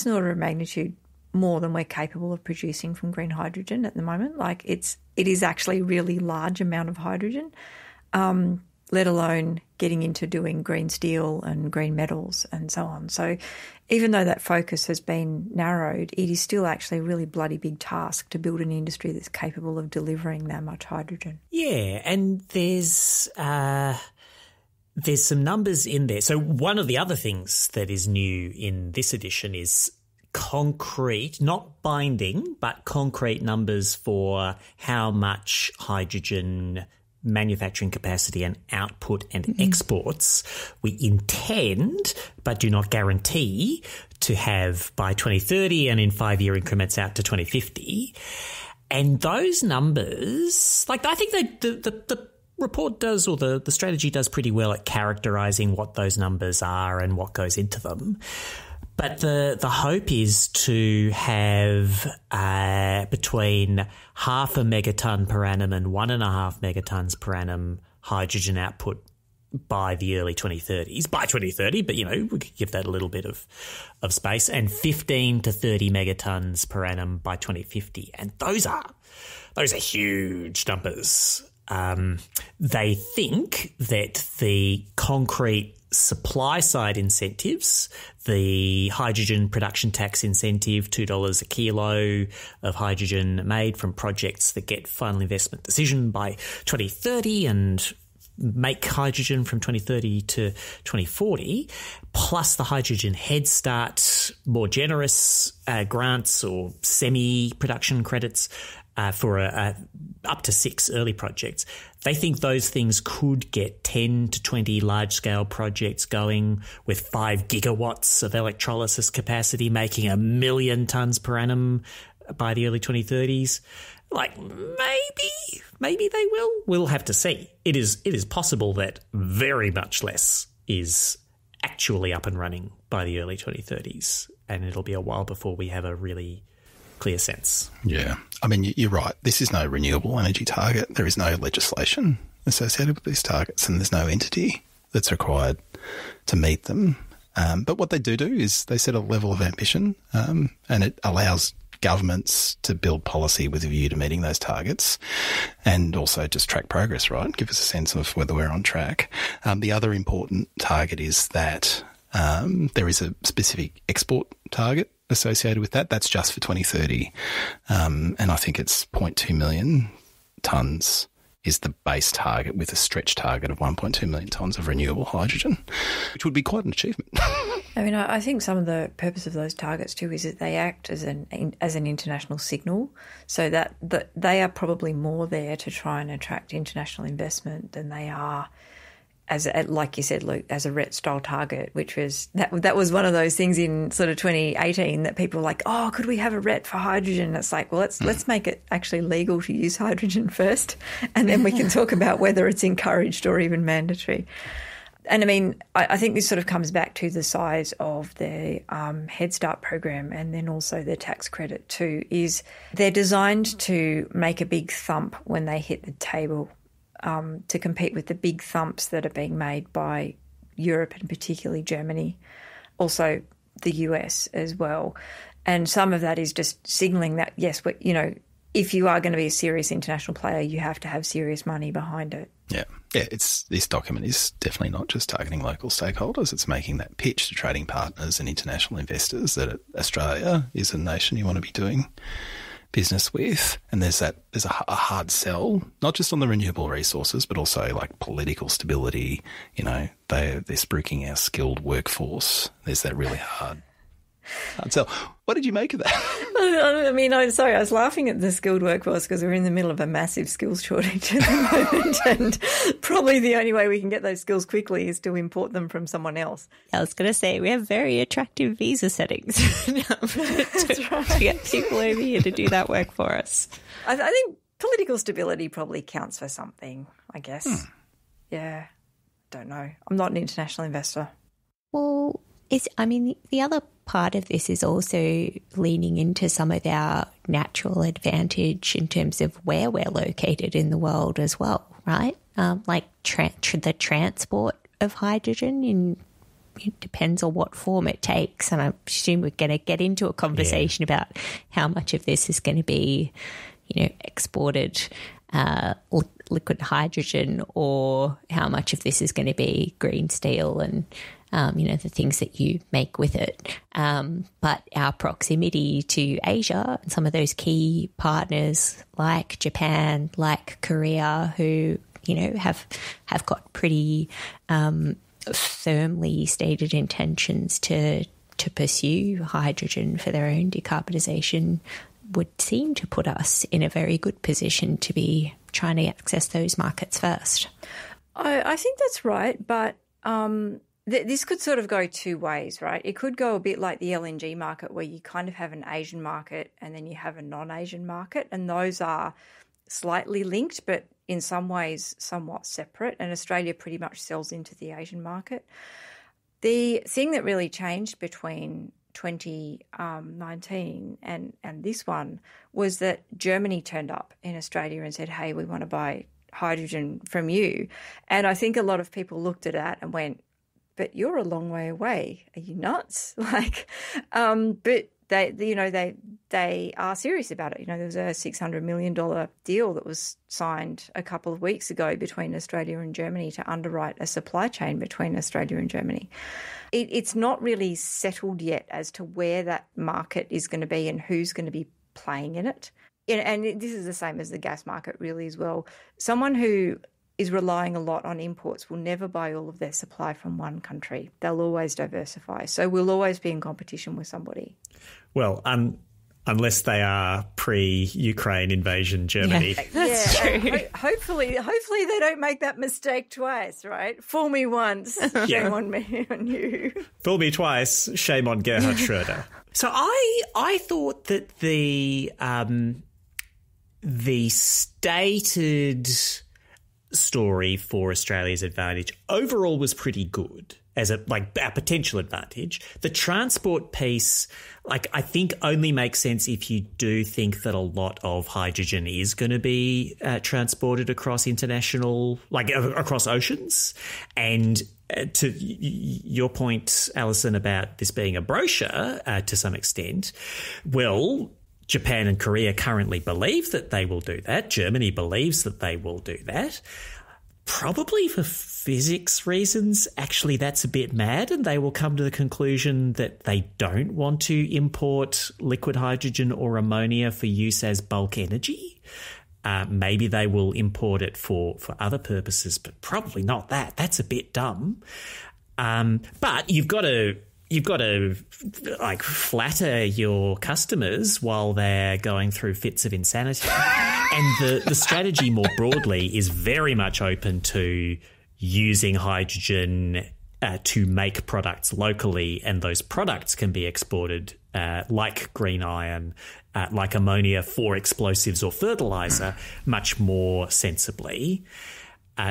an order of magnitude more than we're capable of producing from green hydrogen at the moment. Like it is actually a really large amount of hydrogen, let alone getting into doing green steel and green metals and so on. So even though that focus has been narrowed, it is still actually a really bloody big task to build an industry that's capable of delivering that much hydrogen. Yeah, and there's some numbers in there. So one of the other things that is new in this edition is concrete, not binding, but concrete numbers for how much hydrogen manufacturing capacity and output and exports we intend but do not guarantee to have by 2030 and in 5-year increments out to 2050. And those numbers, like, I think the report does, or the strategy does pretty well at characterising what those numbers are and what goes into them. But the hope is to have between 0.5 megatonne per annum and 1.5 megatons per annum hydrogen output by the early 2030s. By 2030, but, we could give that a little bit of space, and 15 to 30 megatons per annum by 2050. And those are huge numbers. They think that the concrete supply side incentives, the hydrogen production tax incentive, $2 a kilo of hydrogen made from projects that get final investment decision by 2030 and make hydrogen from 2030 to 2040, plus the hydrogen head start, more generous grants or semi-production credits for up to 6 early projects. They think those things could get 10 to 20 large-scale projects going with 5 gigawatts of electrolysis capacity, making 1 million tonnes per annum by the early 2030s. Like, maybe they will. We'll have to see. It is possible that very much less is actually up and running by the early 2030s, and it'll be a while before we have a really clear sense. Yeah. I mean, you're right. This is no renewable energy target. There is no legislation associated with these targets, and there's no entity that's required to meet them. But what they do is they set a level of ambition, and it allows governments to build policy with a view to meeting those targets, and also just track progress, right? Give us a sense of whether we're on track. The other important target is that there is a specific export target associated with that. That's just for 2030. And I think it's 0.2 million tonnes is the base target, with a stretch target of 1.2 million tonnes of renewable hydrogen, which would be quite an achievement. I mean, I think some of the purpose of those targets too is that they act as an international signal, so that they are probably more there to try and attract international investment than they are as, like you said, Luke, as a RET-style target, which was that was one of those things in sort of 2018 that people were like, oh, could we have a RET for hydrogen? It's like, well, let's make it actually legal to use hydrogen first, and then we can talk about whether it's encouraged or even mandatory. And I mean, I think this sort of comes back to the size of the Head Start program, and then also the tax credit too, is they're designed to make a big thump when they hit the table to compete with the big thumps that are being made by Europe and particularly Germany, also the US as well. And some of that is just signalling that, yes, if you are going to be a serious international player, you have to have serious money behind it. Yeah. This document is definitely not just targeting local stakeholders. It's making that pitch to trading partners and international investors that Australia is a nation you want to be doing business with. And there's a hard sell, not just on the renewable resources, but also like political stability. They're spruiking our skilled workforce. There's that really hard sell. What did you make of that? I mean, I'm sorry, I was laughing at the skilled workforce because we're in the middle of a massive skills shortage at the moment, and probably the only way we can get those skills quickly is to import them from someone else. I was going to say, we have very attractive visa settings to get people over here to do that work for us. I think political stability probably counts for something, I guess. Yeah, don't know. I'm not an international investor. Well, the other part of this is also leaning into some of our natural advantage in terms of where we're located in the world as well, right? Like the transport of hydrogen, it depends on what form it takes. And I assume we're going to get into a conversation about how much of this is going to be, exported liquid hydrogen, or how much of this is going to be green steel and the things that you make with it. But our proximity to Asia and some of those key partners like Japan, like Korea, who, have got pretty firmly stated intentions to pursue hydrogen for their own decarbonisation, would seem to put us in a very good position to be trying to access those markets first. I think that's right, but this could sort of go two ways, right? It could go a bit like the LNG market, where you kind of have an Asian market and then you have a non-Asian market, and those are slightly linked, but in some ways somewhat separate, and Australia pretty much sells into the Asian market. The thing that really changed between 2019 and this one was that Germany turned up in Australia and said, hey, we want to buy hydrogen from you. And I think a lot of people looked at that and went, but you're a long way away. Are you nuts? But they are serious about it. There was a $600 million deal that was signed a couple of weeks ago between Australia and Germany to underwrite a supply chain between Australia and Germany. It's not really settled yet as to where that market is going to be and who's going to be playing in it. And this is the same as the gas market really as well. Someone who is relying a lot on imports will never buy all of their supply from one country. They'll always diversify. So we'll always be in competition with somebody. Well, unless they are pre-Ukraine invasion Germany. Hopefully they don't make that mistake twice, right? Fool me once, shame on me, on you. Fool me twice, shame on Gerhard Schröder. So I thought that the stated story for Australia's advantage overall was pretty good as our potential advantage. The transport piece, I think only makes sense if you do think that a lot of hydrogen is going to be transported across across oceans. And to your point, Alison, about this being a brochure to some extent, well, Japan and Korea currently believe that they will do that. Germany believes that they will do that. Probably for physics reasons, actually that's a bit mad, and they will come to the conclusion that they don't want to import liquid hydrogen or ammonia for use as bulk energy. Maybe they will import it for other purposes, but probably not that. That's a bit dumb. But you've got to flatter your customers while they're going through fits of insanity. And the strategy more broadly is very much open to using hydrogen to make products locally, and those products can be exported like green iron, like ammonia for explosives or fertilizer much more sensibly.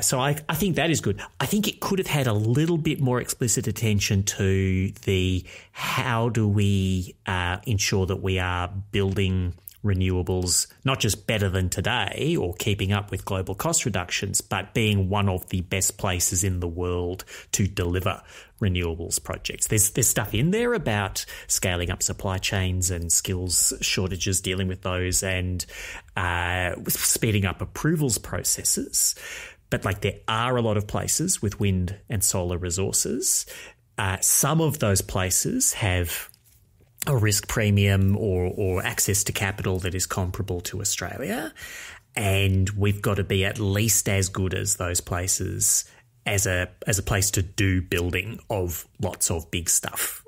So I think that is good. I think it could have had a little bit more explicit attention to the how do we ensure that we are building renewables, not just better than today or keeping up with global cost reductions, but being one of the best places in the world to deliver renewables projects. There's stuff in there about scaling up supply chains and skills shortages, dealing with those, and speeding up approvals processes. But like, there are a lot of places with wind and solar resources. Some of those places have a risk premium or access to capital that is comparable to Australia. And we've got to be at least as good as those places as a place to do building of lots of big stuff.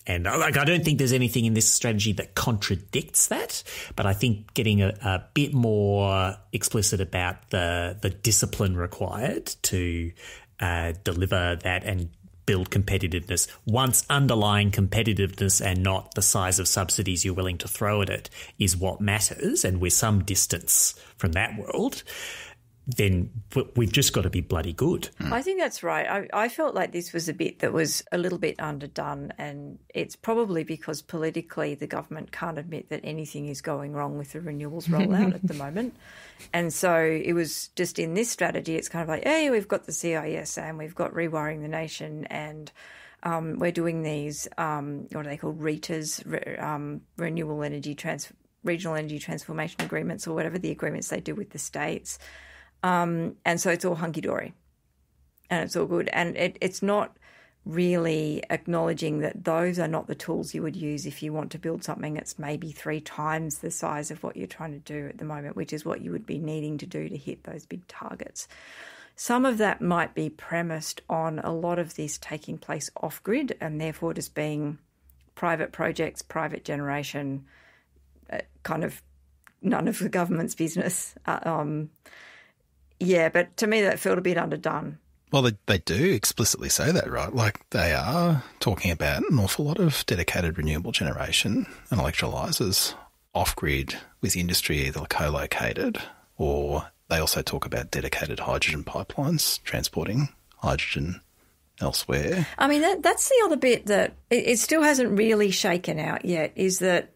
And I don't think there's anything in this strategy that contradicts that, but I think getting a bit more explicit about the discipline required to deliver that and build competitiveness, once underlying competitiveness and not the size of subsidies you're willing to throw at it is what matters, and we're some distance from that world, then we've just got to be bloody good. I think that's right. I felt like this was a bit that was a little bit underdone, and it's probably because politically the government can't admit that anything is going wrong with the renewables rollout at the moment. And so it was just in this strategy, it's kind of like, hey, we've got the CIS and we've got Rewiring the Nation, and we're doing these, what are they called, RETAs, Renewable Energy Regional Energy Transformation Agreements, or whatever the agreements they do with the states. And so it's all hunky-dory and it's all good. And it's not really acknowledging that those are not the tools you would use if you want to build something that's maybe 3 times the size of what you're trying to do at the moment, which is what you would be needing to do to hit those big targets. Some of that might be premised on a lot of this taking place off-grid and therefore just being private projects, private generation, kind of none of the government's business. Yeah, but to me that felt a bit underdone. Well, they do explicitly say that, right? Like, they are talking about an awful lot of dedicated renewable generation and electrolyzers off-grid with industry either co-located, or they also talk about dedicated hydrogen pipelines transporting hydrogen elsewhere. I mean, that's the other bit that it still hasn't really shaken out yet, is that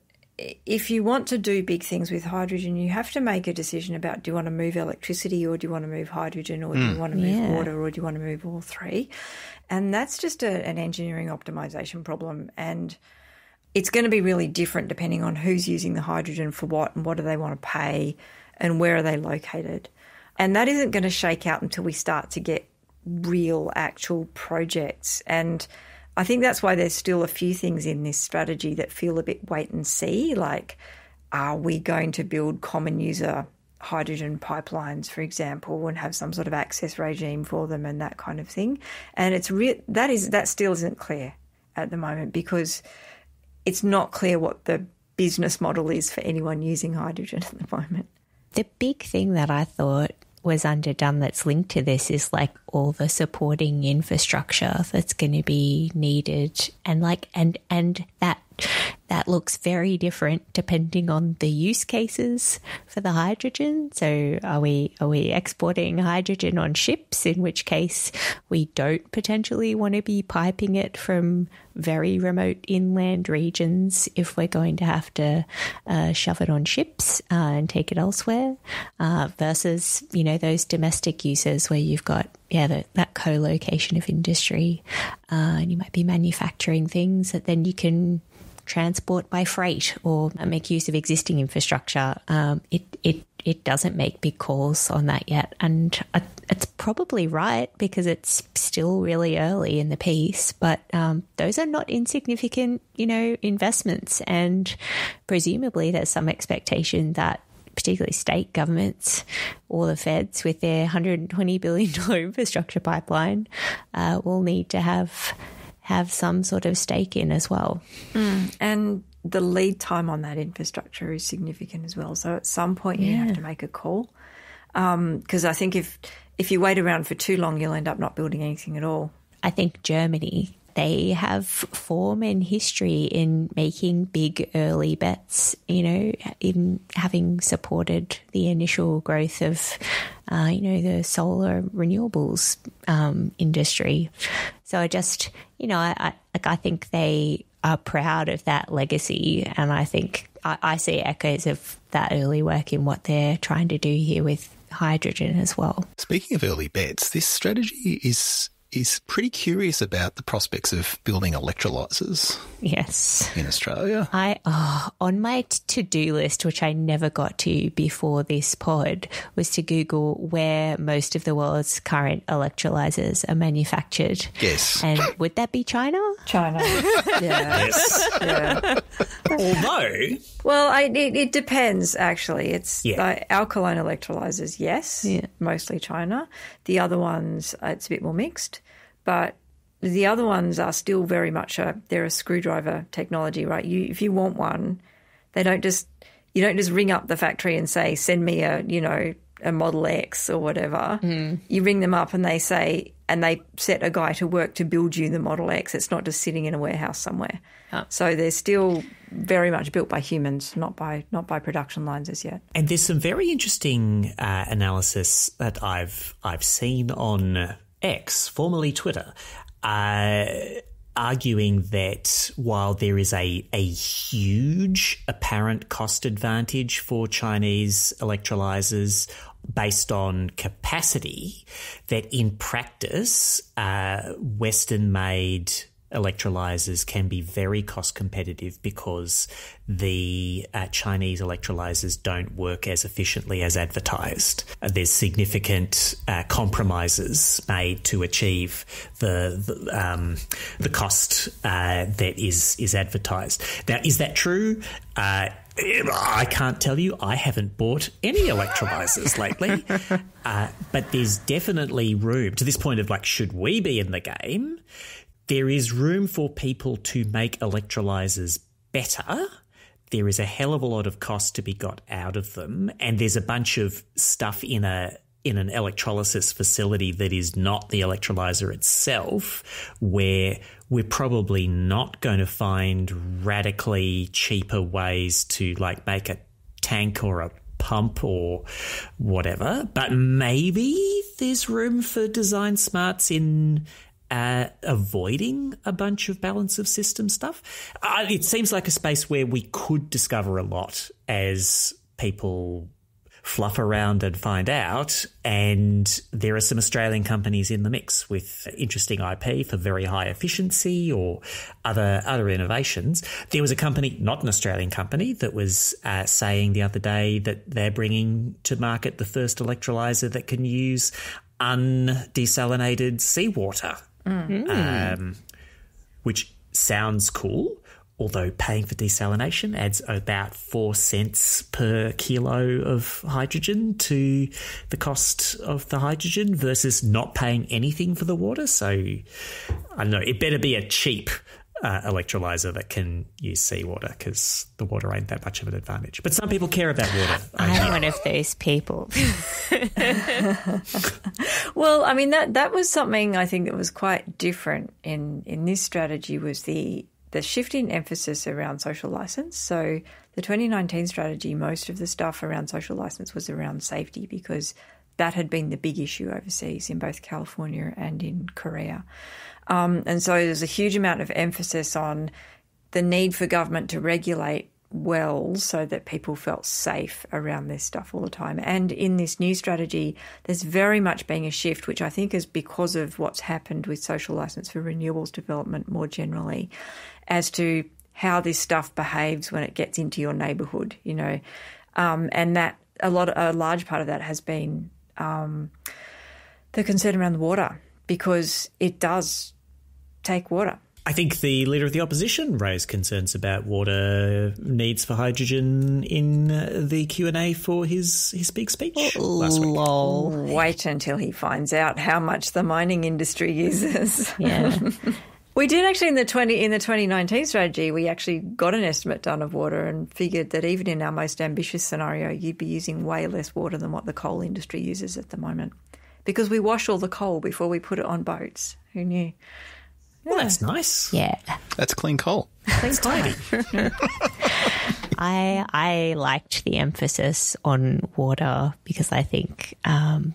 if you want to do big things with hydrogen, you have to make a decision about, do you want to move electricity, or do you want to move hydrogen, or do you want to move water, or do you want to move all three? And that's just an engineering optimization problem. And it's going to be really different depending on who's using the hydrogen for what, and what do they want to pay, and where are they located. And that isn't going to shake out until we start to get real actual projects. And I think that's why there's still a few things in this strategy that feel a bit wait and see, like, are we going to build common user hydrogen pipelines, for example, and have some sort of access regime for them and that kind of thing? And that still isn't clear at the moment, because it's not clear what the business model is for anyone using hydrogen at the moment. The big thing that I thought was underdone that's linked to this is like all the supporting infrastructure that's going to be needed, and that looks very different depending on the use cases for the hydrogen. So are we exporting hydrogen on ships, in which case we don't potentially want to be piping it from very remote inland regions if we're going to have to shove it on ships and take it elsewhere, versus, those domestic uses where you've got that co-location of industry, and you might be manufacturing things that then you can transport by freight or make use of existing infrastructure. It doesn't make big calls on that yet, and it's probably right because it's still really early in the piece. But those are not insignificant, investments, and presumably there's some expectation that particularly state governments or the feds with their $120 billion infrastructure pipeline will need to have some sort of stake in as well. And the lead time on that infrastructure is significant as well. So at some point you have to make a call, because I think if you wait around for too long, you'll end up not building anything at all. I think Germany, they have form and history in making big early bets, in having supported the initial growth of, the solar renewables industry. So I think they are proud of that legacy, and I think I see echoes of that early work in what they're trying to do here with hydrogen as well. Speaking of early bets, this strategy is pretty curious about the prospects of building electrolyzers. Yes. In Australia. On my to-do list, which I never got to before this pod, was to Google where most of the world's current electrolyzers are manufactured. Yes. And would that be China? China. Yeah. Yes. Yeah. Although, Well, it depends, actually. It's alkaline electrolyzers, yes, mostly China. The other ones, it's a bit more mixed. But the other ones are still very much they're a screwdriver technology, right? If you want one, you don't just ring up the factory and say, send me a Model X or whatever. You ring them up and they say, and they set a guy to work to build you the Model X. It's not just sitting in a warehouse somewhere. Oh. So they're still very much built by humans, not by production lines as yet. and there's some very interesting analysis that I've seen on X, formerly Twitter, arguing that while there is a huge apparent cost advantage for Chinese electrolyzers based on capacity, that in practice, Western-made electrolyzers can be very cost competitive because the Chinese electrolyzers don't work as efficiently as advertised. There's significant compromises made to achieve the cost that is advertised. Now, is that true? I can't tell you. I haven't bought any electrolyzers lately. But there's definitely room to this point of should we be in the game? There is room for people to make electrolyzers better. There is a hell of a lot of cost to be got out of them. And there's a bunch of stuff in an electrolysis facility that is not the electrolyzer itself, where we're probably not going to find radically cheaper ways to make a tank or a pump or whatever. But maybe there's room for design smarts in avoiding a bunch of balance of system stuff. It seems like a space where we could discover a lot as people fluff around and find out, and there are some Australian companies in the mix with interesting IP for very high efficiency or other innovations. There was a company, not an Australian company, that was saying the other day that they're bringing to market the first electrolyzer that can use undesalinated seawater. Which sounds cool, although paying for desalination adds about 4 cents per kilo of hydrogen to the cost of the hydrogen versus not paying anything for the water. So, I don't know, it better be a cheap electrolyzer that can use seawater because the water ain't that much of an advantage. But some people care about water. I'm one of those people. Well, I mean, that was something I think that was quite different in this strategy was the shift in emphasis around social license. So the 2019 strategy, most of the stuff around social license was around safety because that had been the big issue overseas in both California and in Korea. And so there's a huge amount of emphasis on the need for government to regulate well so that people felt safe around this stuff all the time. And in this new strategy, there's very much being a shift, which I think is because of what's happened with social license for renewables development more generally, as to how this stuff behaves when it gets into your neighbourhood, and that a large part of that has been the concern around the water because it does take water. I think the leader of the opposition raised concerns about water needs for hydrogen in the Q&A for his big speech last week. Wait until he finds out how much the mining industry uses. Yeah. We did actually in the 2019 strategy, we actually got an estimate done of water and figured that even in our most ambitious scenario, you'd be using way less water than what the coal industry uses at the moment because we wash all the coal before we put it on boats. Who knew? Well, that's nice. Yeah. That's clean coal. That's tidy. I liked the emphasis on water because I think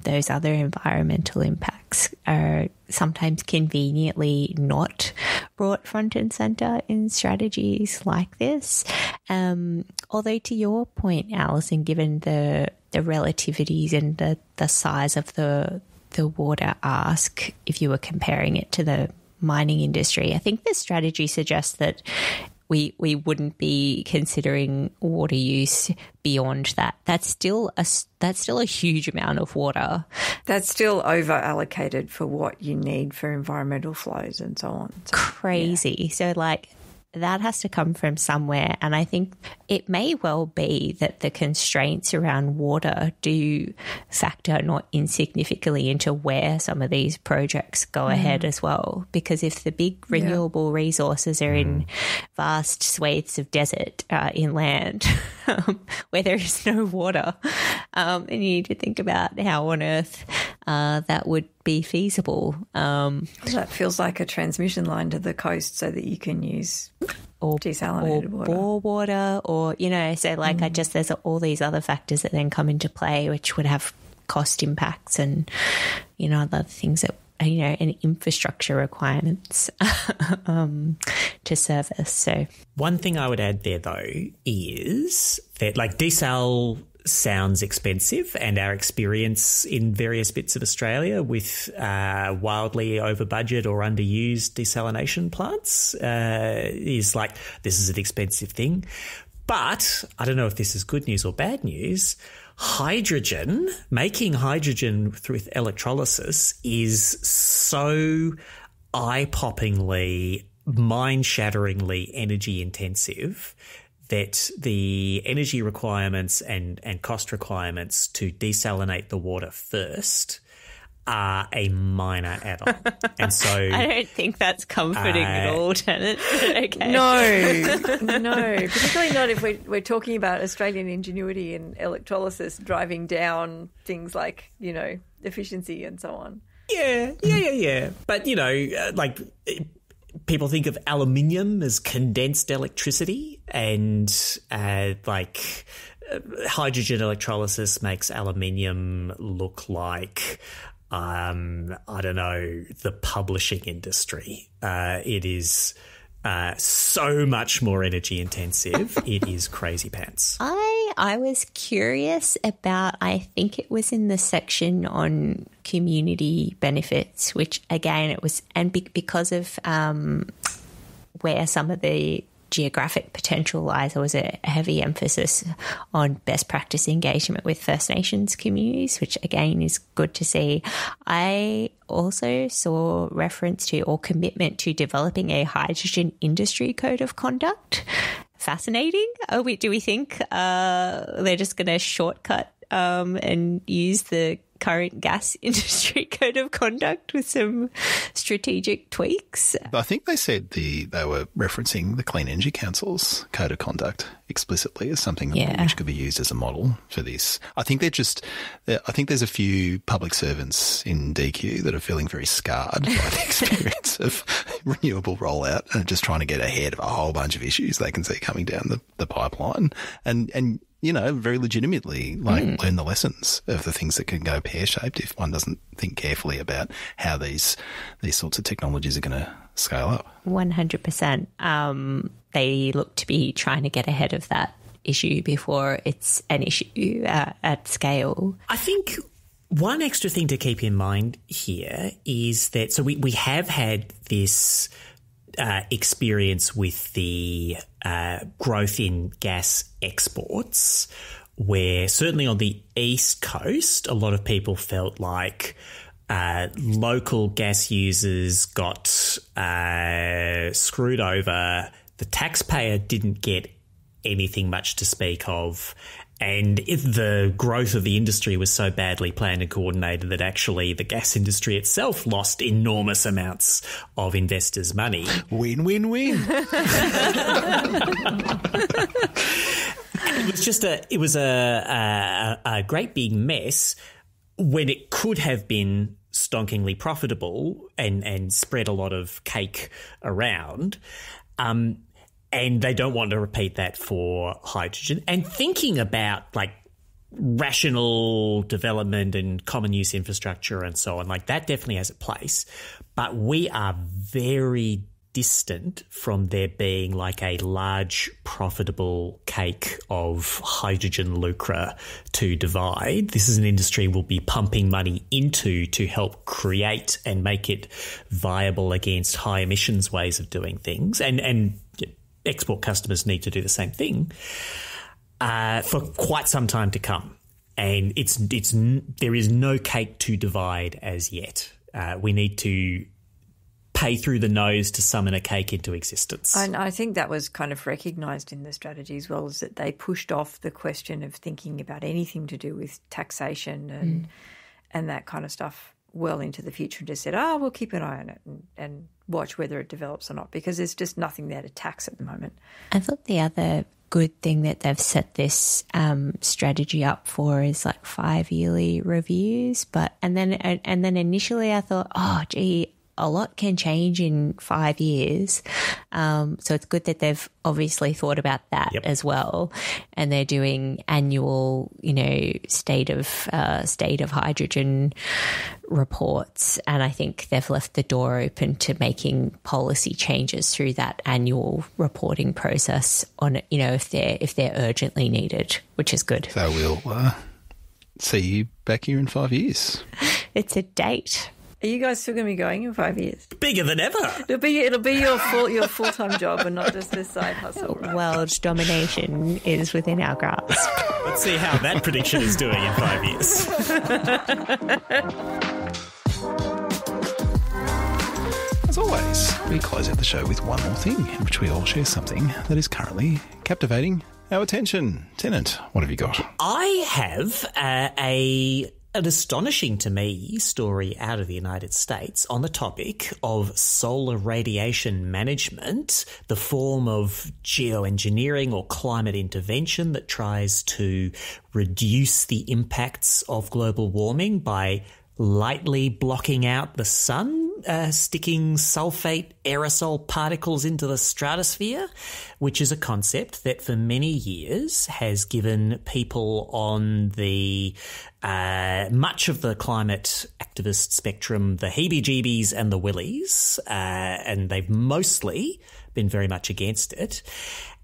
those other environmental impacts projects are sometimes conveniently not brought front and centre in strategies like this. Although to your point, Alison, given the relativities and the size of the water ask, if you were comparing it to the mining industry, I think the strategy suggests that we wouldn't be considering water use beyond that. That's still a huge amount of water. That's still over allocated for what you need for environmental flows and so on. So, crazy. Yeah. So like that has to come from somewhere. And I think it may well be that the constraints around water do factor not insignificantly into where some of these projects go ahead as well. Because if the big renewable resources are in vast swathes of desert inland where there is no water, and you need to think about how on earth that would be feasible. That feels like a transmission line to the coast so that you can use desalinated water. Or bore water, or, so like there's all these other factors that then come into play which would have cost impacts and, other things that, and infrastructure requirements to service. So one thing I would add there, though, is that like desal sounds expensive, and our experience in various bits of Australia with wildly over budget or underused desalination plants is like, this is an expensive thing. But I don't know if this is good news or bad news. Hydrogen, making hydrogen with electrolysis is so eye-poppingly, mind-shatteringly energy intensive that the energy requirements and cost requirements to desalinate the water first are a minor add-on. And so I don't think that's comforting at all, Janet. Okay. No, particularly not if we're talking about Australian ingenuity and electrolysis driving down things like, efficiency and so on. Yeah. But, like people think of aluminium as condensed electricity, and hydrogen electrolysis makes aluminium look like, I don't know, the publishing industry. It is so much more energy intensive. It is crazy pants. I was curious about, I think it was in the section on community benefits, which again it was, and because of where some of the geographic potential lies, there was a heavy emphasis on best practice engagement with First Nations communities, which again is good to see. I also saw reference to or commitment to developing a hydrogen industry code of conduct. Fascinating. Do we think they're just going to shortcut and use the current gas industry code of conduct with some strategic tweaks? I think they said they were referencing the Clean Energy Council's code of conduct explicitly as something which could be used as a model for this. I think there's a few public servants in DQ that are feeling very scarred by the experience of renewable rollout and just trying to get ahead of a whole bunch of issues they can see coming down the pipeline and very legitimately learn the lessons of the things that can go pear-shaped if one doesn't think carefully about how these sorts of technologies are going to scale up. 100%. They look to be trying to get ahead of that issue before it's an issue at scale. I think one extra thing to keep in mind here is that, so we have had this experience with the growth in gas exports, where certainly on the East Coast, a lot of people felt like local gas users got screwed over. The taxpayer didn't get anything much to speak of. And the growth of the industry was so badly planned and coordinated that actually the gas industry itself lost enormous amounts of investors' money. Win, win, win. It was a great big mess when it could have been stonkingly profitable and spread a lot of cake around. And they don't want to repeat that for hydrogen. And thinking about rational development and common use infrastructure and so on. Like, that definitely has a place. But we are very distant from there being like a large profitable cake of hydrogen lucre to divide. This is an industry we'll be pumping money into to help create and make it viable against high emissions ways of doing things. And export customers need to do the same thing for quite some time to come. And there is no cake to divide as yet. We need to pay through the nose to summon a cake into existence. And I think that was kind of recognised in the strategy as well, is that they pushed off the question of thinking about anything to do with taxation and that kind of stuff well into the future, and just said, we'll keep an eye on it and watch whether it develops or not, because there's just nothing there to tax at the moment. I thought the other good thing that they've set this strategy up for is like 5 yearly reviews. And then initially I thought, a lot can change in 5 years. So it's good that they've obviously thought about that as well. And they're doing annual, state of hydrogen reports. And I think they've left the door open to making policy changes through that annual reporting process on, if they're urgently needed, which is good. So we'll see you back here in 5 years. It's a date. Are you guys still going to be going in 5 years? Bigger than ever. It'll be your full-time job and not just this side hustle. Right? World domination is within our grasp. Let's see how that prediction is doing in 5 years. As always, we close out the show with one more thing, in which we all share something that is currently captivating our attention. Tennant, what have you got? I have an astonishing to me story out of the United States on the topic of solar radiation management, the form of geoengineering or climate intervention that tries to reduce the impacts of global warming by lightly blocking out the sun, sticking sulfate aerosol particles into the stratosphere, which is a concept that for many years has given people on the much of the climate activist spectrum the heebie-jeebies and the willies, and they've mostly been very much against it.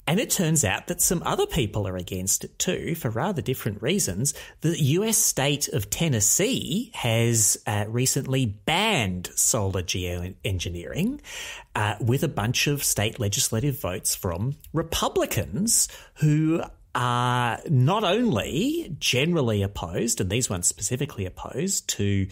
And it turns out that some other people are against it too, for rather different reasons. The US state of Tennessee has recently banned solar geoengineering with a bunch of state legislative votes from Republicans who are not only generally opposed, and these ones specifically opposed, to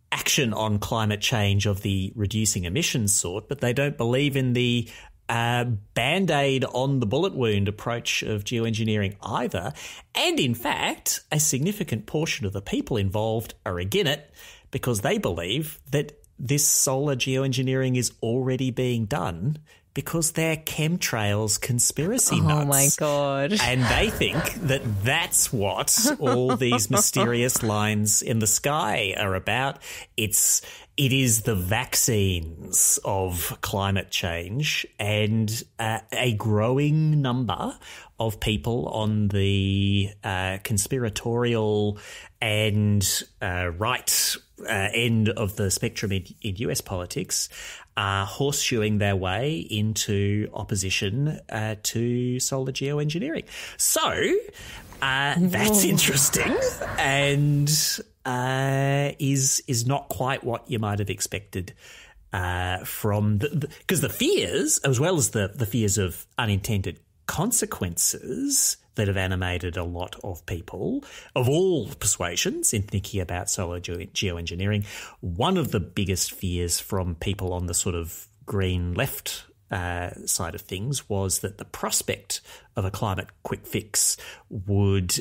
action on climate change of the reducing emissions sort, but they don't believe in the Band-Aid on the bullet wound approach of geoengineering either. And in fact, a significant portion of the people involved are against it because they believe that this solar geoengineering is already being done because they're chemtrails conspiracy nuts. Oh, my God. And they think that that's what all these mysterious lines in the sky are about. It is the vaccines of climate change, and a growing number of people on the conspiratorial and right end of the spectrum in US politics are horseshoeing their way into opposition to solar geoengineering. So that's interesting and is not quite what you might have expected from because the fears, as well as the fears of unintended consequences that have animated a lot of people of all persuasions in thinking about solar geoengineering. One of the biggest fears from people on the sort of green left side of things was that the prospect of a climate quick fix would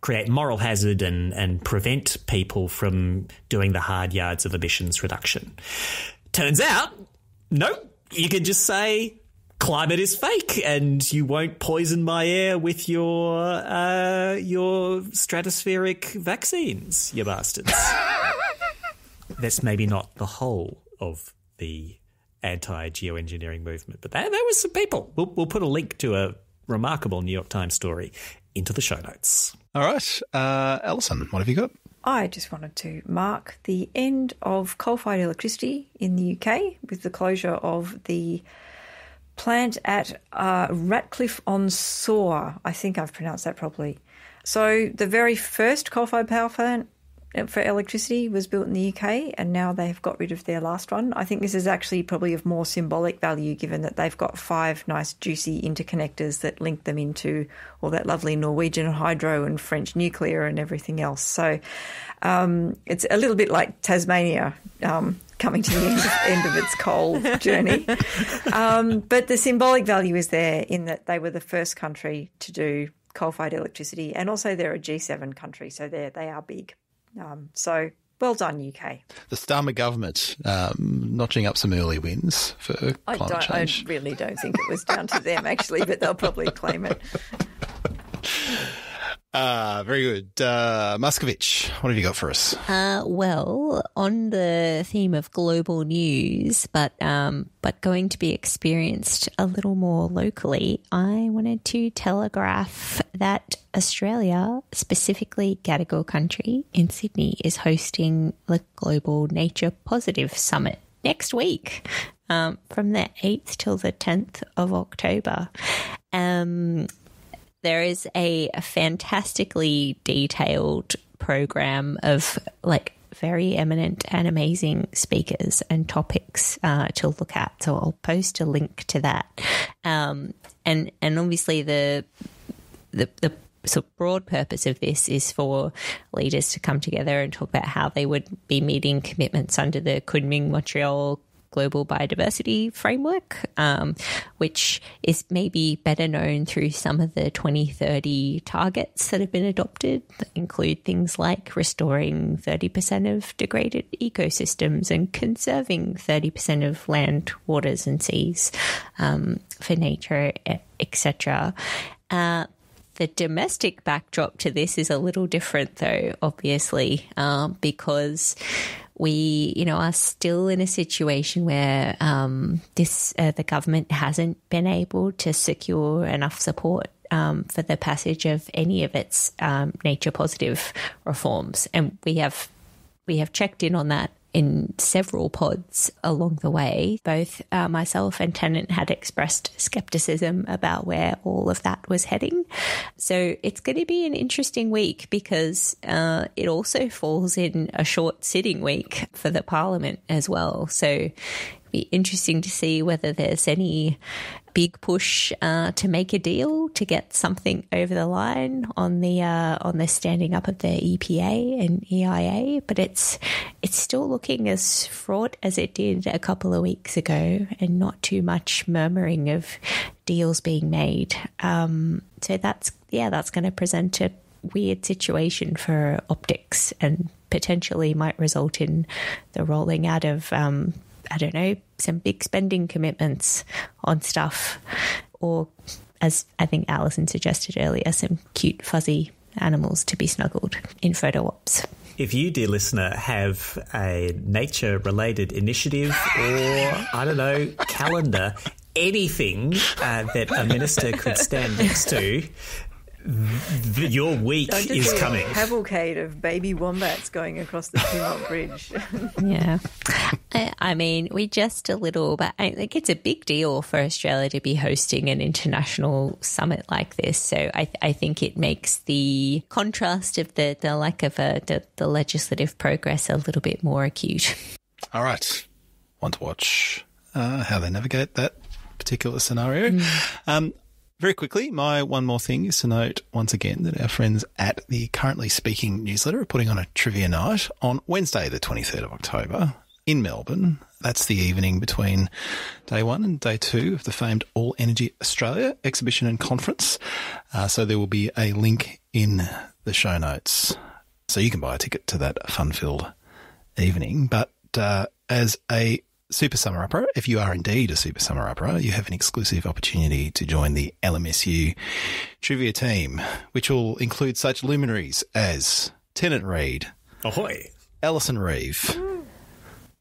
create moral hazard and prevent people from doing the hard yards of emissions reduction. Turns out, no, you can just say climate is fake and you won't poison my air with your stratospheric vaccines, you bastards. That's maybe not the whole of the anti-geoengineering movement, but that was some people. We'll put a link to a remarkable New York Times story into the show notes. All right. Alison, what have you got? I just wanted to mark the end of coal-fired electricity in the UK with the closure of the plant at Ratcliffe-on-Soar. I think I've pronounced that properly. So the very first coal-fired power plant for electricity was built in the UK, and now they've got rid of their last one. I think this is actually probably of more symbolic value, given that they've got 5 nice juicy interconnectors that link them into all that lovely Norwegian hydro and French nuclear and everything else. So it's a little bit like Tasmania coming to the end of its coal journey. But the symbolic value is there in that they were the first country to do coal-fired electricity, and also they're a G7 country, so they are big. So well done, UK. The Starmer government notching up some early wins for climate change. I really don't think it was down to them, actually, but they'll probably claim it. Very good. Muscovich, what have you got for us? Well, on the theme of global news, but going to be experienced a little more locally, I wanted to telegraph that Australia, specifically Gadigal Country in Sydney, is hosting the Global Nature Positive Summit next week, from the 8th till the 10th of October. There is a fantastically detailed program of very eminent and amazing speakers and topics to look at. So I'll post a link to that. And obviously the sort of broad purpose of this is for leaders to come together and talk about how they would be meeting commitments under the Kunming-Montreal Global Biodiversity Framework, which is maybe better known through some of the 2030 targets that have been adopted, that include things like restoring 30% of degraded ecosystems and conserving 30% of land, waters and seas for nature, etc. The domestic backdrop to this is a little different, though, obviously, because we, are still in a situation where the government hasn't been able to secure enough support for the passage of any of its nature positive reforms, and we have checked in on that in several pods along the way. Both myself and Tennant had expressed skepticism about where all of that was heading. So it's going to be an interesting week because it also falls in a short sitting week for the Parliament as well. So it'll be interesting to see whether there's any big push to make a deal to get something over the line on the standing up of the EPA and EIA, but it's still looking as fraught as it did a couple of weeks ago, and not too much murmuring of deals being made. So that's going to present a weird situation for optics and potentially might result in the rolling out of some big spending commitments on stuff, or, as I think Alison suggested earlier, some cute fuzzy animals to be snuggled in photo ops. If you, dear listener, have a nature-related initiative or, calendar, anything that a minister could stand next to, your week is coming. A cavalcade of baby wombats going across the Pinlock Bridge. Yeah. I mean, we just a little, but I think it's a big deal for Australia to be hosting an international summit like this. So I think it makes the contrast of the lack of the legislative progress a little bit more acute. All right. Want to watch how they navigate that particular scenario. Very quickly, my one more thing is to note once again that our friends at the Currently Speaking newsletter are putting on a trivia night on Wednesday, the 23rd of October in Melbourne. That's the evening between day 1 and day 2 of the famed All Energy Australia exhibition and conference. So there will be a link in the show notes. So you can buy a ticket to that fun-filled evening. But as a Super Summer Upper, if you are indeed a Super Summer Upper, you have an exclusive opportunity to join the LMSU trivia team, which will include such luminaries as Tennant Reid. Ahoy. Alison Reeve.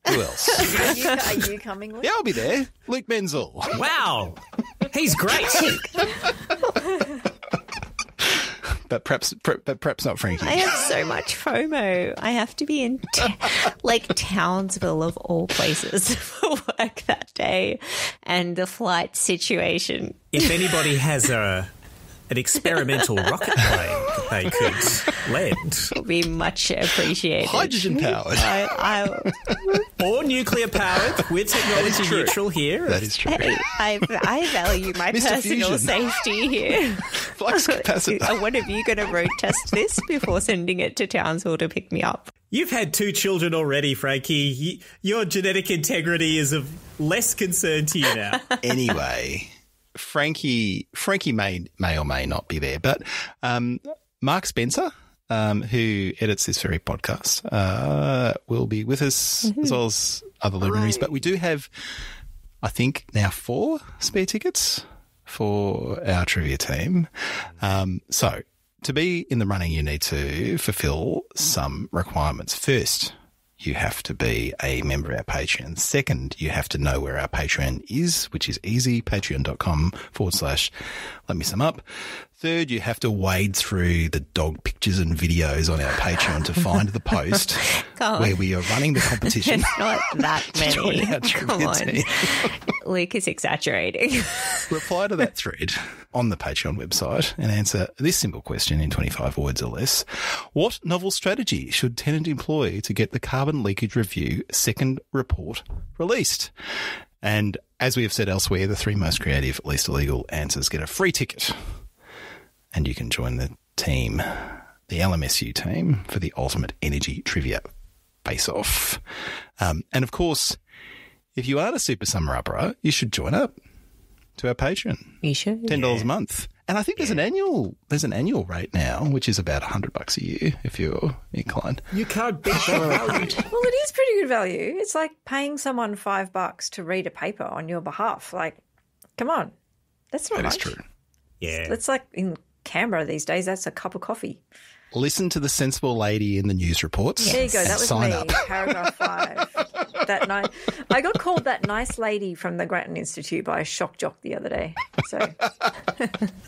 Who else? Are you coming, Luke? Yeah, I'll be there. Luke Menzel. Wow. He's great. but perhaps not Frankie. I have so much FOMO. I have to be in Townsville of all places for work that day, and the flight situation. If anybody has an experimental rocket plane that they could lend, Will be much appreciated. Hydrogen powered. or nuclear powered, we're technology neutral here. That is true. Hey, I value my Mr. personal Fusion. safety here. Flux capacitor. Are one of you going to road test this before sending it to Townsville to pick me up? You've had 2 children already, Frankie. Your genetic integrity is of less concern to you now. Anyway, Frankie may or may not be there, but Mark Spencer, who edits this very podcast, will be with us, as well as other luminaries. But we do have, I think, now 4 spare tickets for our trivia team. So to be in the running, you need to fulfill some requirements. First, you have to be a member of our Patreon. Second, you have to know where our Patreon is, which is easy, patreon.com/LetMeSumUp. Third, you have to wade through the dog pictures and videos on our Patreon to find the post where we are running the competition. It's not that Join many. our trivia Come on. team. Luke is exaggerating. Reply to that thread on the Patreon website and answer this simple question in 25 words or less. What novel strategy should Tennant employ to get the carbon leakage review second report released? And as we have said elsewhere, the 3 most creative, least illegal answers get a free ticket. And you can join the team, the LMSU team, for the ultimate energy trivia face-off. And of course, if you are a super summer upper, you should join up to our Patreon. You should. $10 a month. And I think there's an annual rate now, which is about $100 a year if you're inclined. You can't beat that value. Well, it is pretty good value. It's like paying someone $5 to read a paper on your behalf. Like, come on. That's not That much. is true. Yeah. It's like in Canberra these days, that's a cup of coffee. Listen to the sensible lady in the news reports. There you go. and That was sign me. up. Paragraph 5. I got called that nice lady from the Grattan Institute by a shock jock the other day. So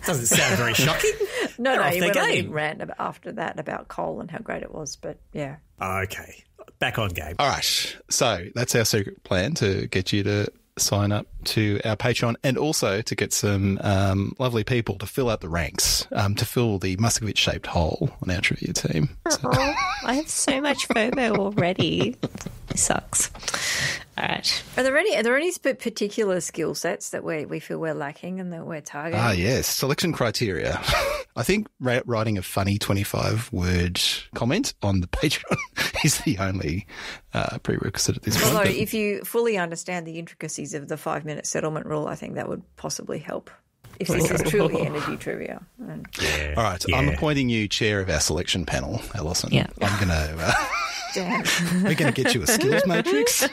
Doesn't sound very shocking. no, off he their went on a game. big rant after that about coal and how great it was. But yeah, Okay. Back on game. All right. So that's our secret plan to get you to sign up to our Patreon and also to get some lovely people to fill out the ranks, to fill the Muscovich-shaped hole on our trivia team. So, I have so much FOMO already. It sucks. All right. are there any particular skill sets that we feel we're lacking and that we're targeting? yes, selection criteria. I think writing a funny 25-word comment on the Patreon is the only prerequisite at this point. Although, But if you fully understand the intricacies of the 5-minute settlement rule, I think that would possibly help. If this is truly energy trivia. And Yeah. all right, I'm appointing you chair of our selection panel, Alison. Yeah. I'm going to... damn. we're going to get you a skills matrix.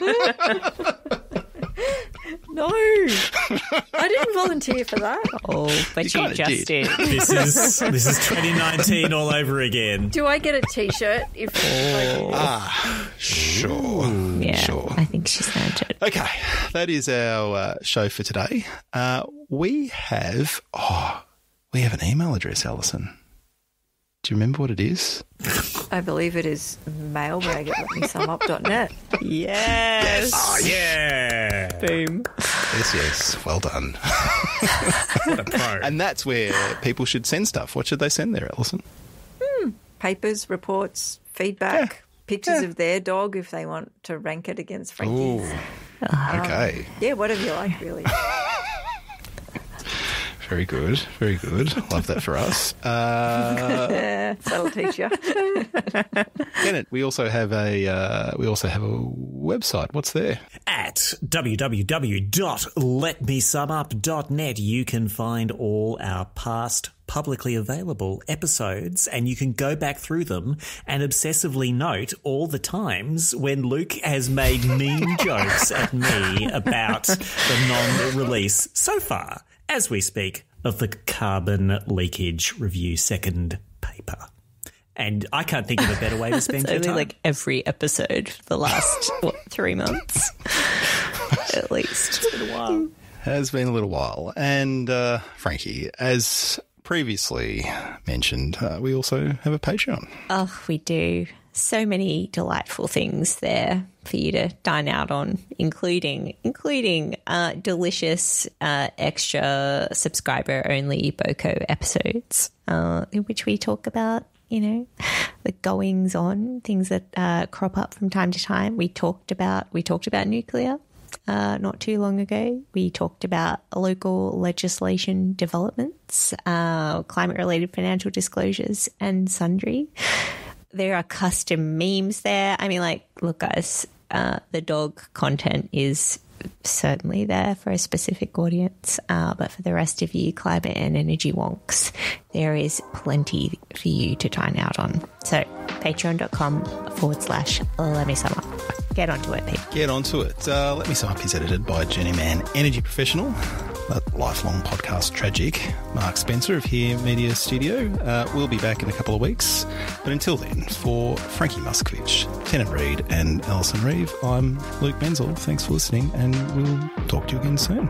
No, I didn't volunteer for that. Oh, but you kinda just did. did. This is 2019 all over again. Do I get a T-shirt if I do? Sure. Yeah, Sure. I think she's earned it. Okay, that is our show for today. We have an email address, Alison. Do you remember what it is? I believe it is mailbag@letmesumup.net. Yes. Oh, yeah. Boom. Yes. Well done. What a pro. And that's where people should send stuff. What should they send there, Alison? Papers, reports, feedback, pictures of their dog if they want to rank it against Frankie's. Okay. Yeah, whatever you like, really. Very good. Very good. Love that for us. That'll teach you. Kenneth, we also have a website. What's there? At www.letmesumup.net, you can find all our past publicly available episodes, and you can go back through them and obsessively note all the times when Luke has made mean jokes at me about the non-release so far, as we speak, of the carbon leakage review second paper. And I can't think of a better way to spend It's your only time. like every episode for the last, 3 months? At least. It's been a while. Has been a little while. And Frankie, as previously mentioned, we also have a Patreon. Oh, we do. So many delightful things there for you to dine out on, including delicious extra subscriber-only BOCO episodes in which we talk about, the goings-on, things that crop up from time to time. We talked about nuclear not too long ago. We talked about local legislation developments, climate-related financial disclosures, and sundry. There are custom memes there. I mean, look, guys, the dog content is certainly there for a specific audience, but for the rest of you climate and energy wonks, there is plenty for you to dine out on. So patreon.com/Let Me Sum Up. Get onto it, Pete. Get onto it. Let Me Sum Up is edited by Jenny Mann, energy professional, a lifelong podcast tragic, Mark Spencer of Here Media Studio. We'll be back in a couple of weeks. But until then, for Frankie Muskovich, Tennant Reed and Alison Reeve, I'm Luke Menzel. Thanks for listening, and we'll talk to you again soon.